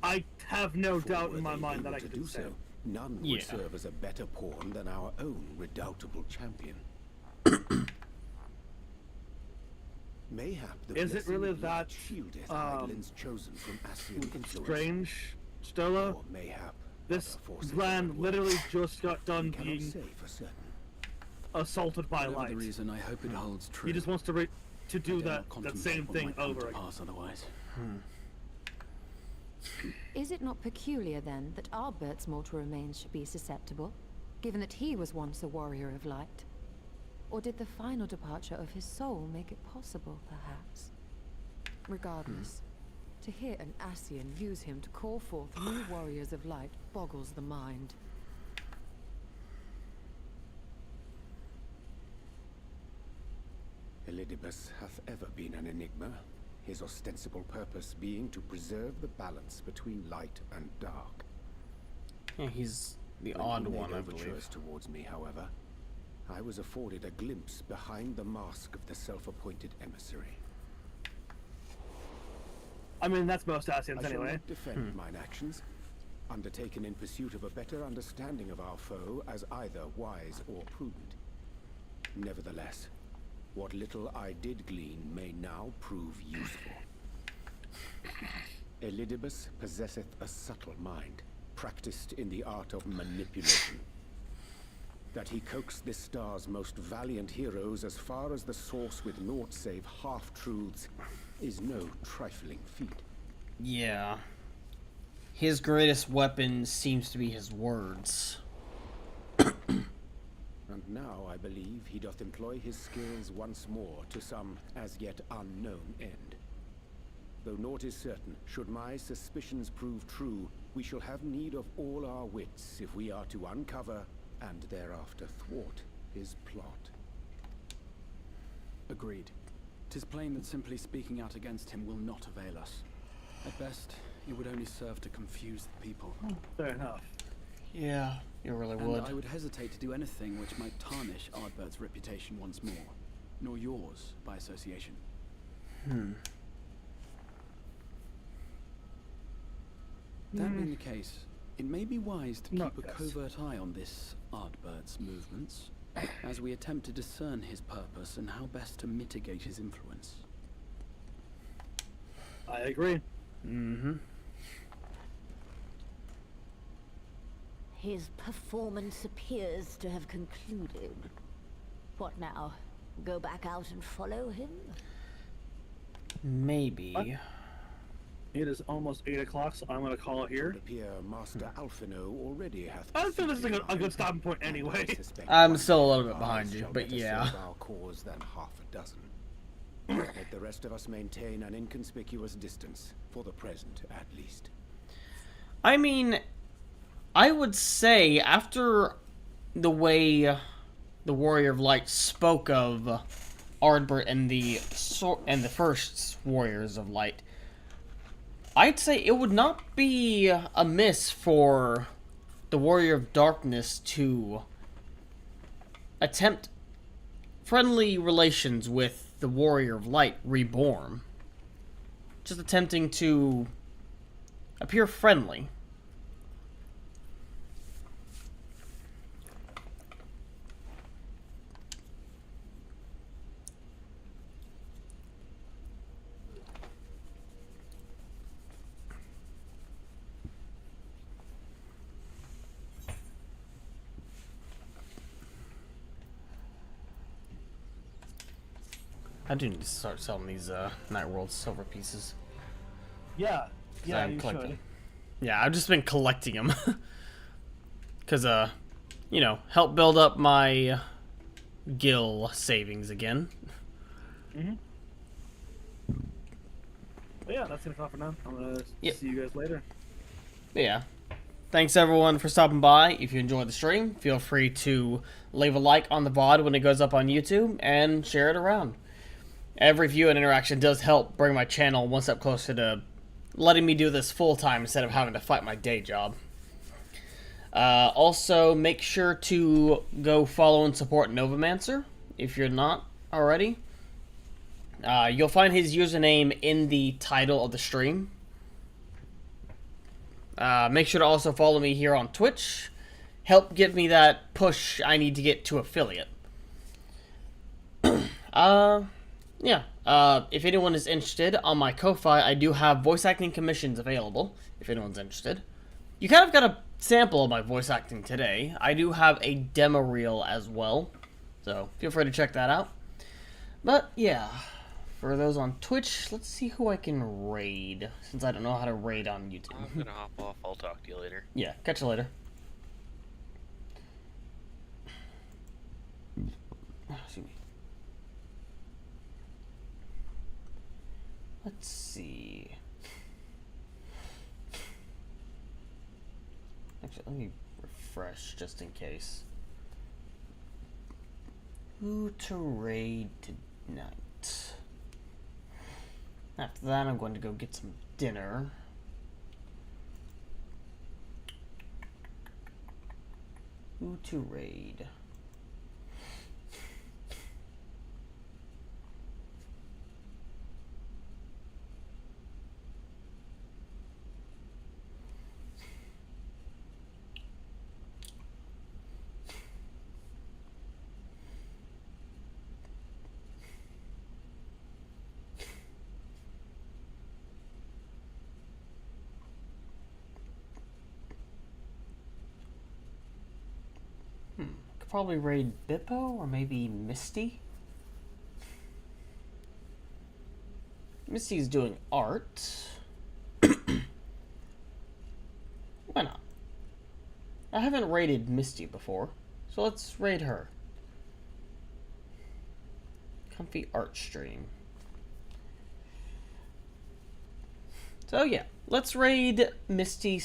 I have no doubt in my mind that I could do so. None would serve as a better pawn than our own redoubtable champion. Mayhap the Is it really that chosen from Ascian strange, Stola? Or mayhap this land literally just got done being assaulted by light. The reason I hope it holds true. He just wants to do that same thing over again. Otherwise. Is it not peculiar, then, that Ardbert's mortal remains should be susceptible, given that he was once a warrior of light? Or did the final departure of his soul make it possible, perhaps? Regardless, to hear an Ascian use him to call forth new warriors of light boggles the mind. Elidibus hath ever been an enigma, his ostensible purpose being to preserve the balance between light and dark. Yeah, he's the When odd he made one, I overtures believe. towards me, however, I was afforded a glimpse behind the mask of the self-appointed emissary. I mean, that's most Asians I shall anyway. not defend mine actions, undertaken in pursuit of a better understanding of our foe as either wise or prudent. Nevertheless, what little I did glean may now prove useful. Elidibus possesseth a subtle mind, practiced in the art of manipulation. That he coaxed this star's most valiant heroes as far as the source with naught save half-truths is no trifling feat. Yeah. His greatest weapon seems to be his words. And now I believe he doth employ his skills once more to some as yet unknown end. Though naught is certain, should my suspicions prove true, we shall have need of all our wits if we are to uncover and thereafter thwart his plot. Agreed. 'Tis plain that simply speaking out against him will not avail us. At best, it would only serve to confuse the people. Fair enough. Yeah, you really And would. I would hesitate to do anything which might tarnish Ardbert's reputation once more, nor yours by association. That being the case, it may be wise to Not keep a yes. covert eye on this Ardbert's movements, as we attempt to discern his purpose and how best to mitigate his influence. I agree. Mm-hmm. His performance appears to have concluded. What now? Go back out and follow him? Maybe. What? It is almost 8 o'clock, so I'm going to call it here. It appear Master Alphino already hath... I think this is a good stopping point anyway. I'm still a little bit behind you, but better yeah. serve our cause than half a dozen. Let the rest of us maintain an inconspicuous distance, for the present at least. I mean, I would say after the way the Warrior of Light spoke of Ardbert and the first Warriors of Light, I'd say it would not be amiss for the Warrior of Darkness to attempt friendly relations with the Warrior of Light reborn. Just attempting to appear friendly. I do need to start selling these Night World silver pieces. Yeah, yeah, you collecting. should. Yeah, I've just been collecting them. Because, you know, help build up my gil savings again. Mm-hmm. But yeah, that's gonna come for now. I'm gonna see you guys later. But yeah. Thanks everyone for stopping by. If you enjoyed the stream, feel free to leave a like on the VOD when it goes up on YouTube and share it around. Every view and interaction does help bring my channel one step closer to letting me do this full-time instead of having to fight my day job. Also, make sure to go follow and support Novomancer if you're not already. You'll find his username in the title of the stream. Make sure to also follow me here on Twitch. Help give me that push I need to get to affiliate. Yeah. If anyone is interested, on my Ko-Fi, I do have voice acting commissions available, if anyone's interested. You kind of got a sample of my voice acting today. I do have a demo reel as well, so feel free to check that out. But, yeah, for those on Twitch, let's see who I can raid, since I don't know how to raid on YouTube. I'm gonna hop off. I'll talk to you later. Yeah, catch you later. Excuse me. Let's see. Actually, let me refresh just in case. Who to raid night. After that, I'm going to go get some dinner. Who to raid? Could probably raid Bippo or maybe Misty. Misty's doing art. Why not? I haven't raided Misty before, so let's raid her. Comfy art stream. So yeah, let's raid Misty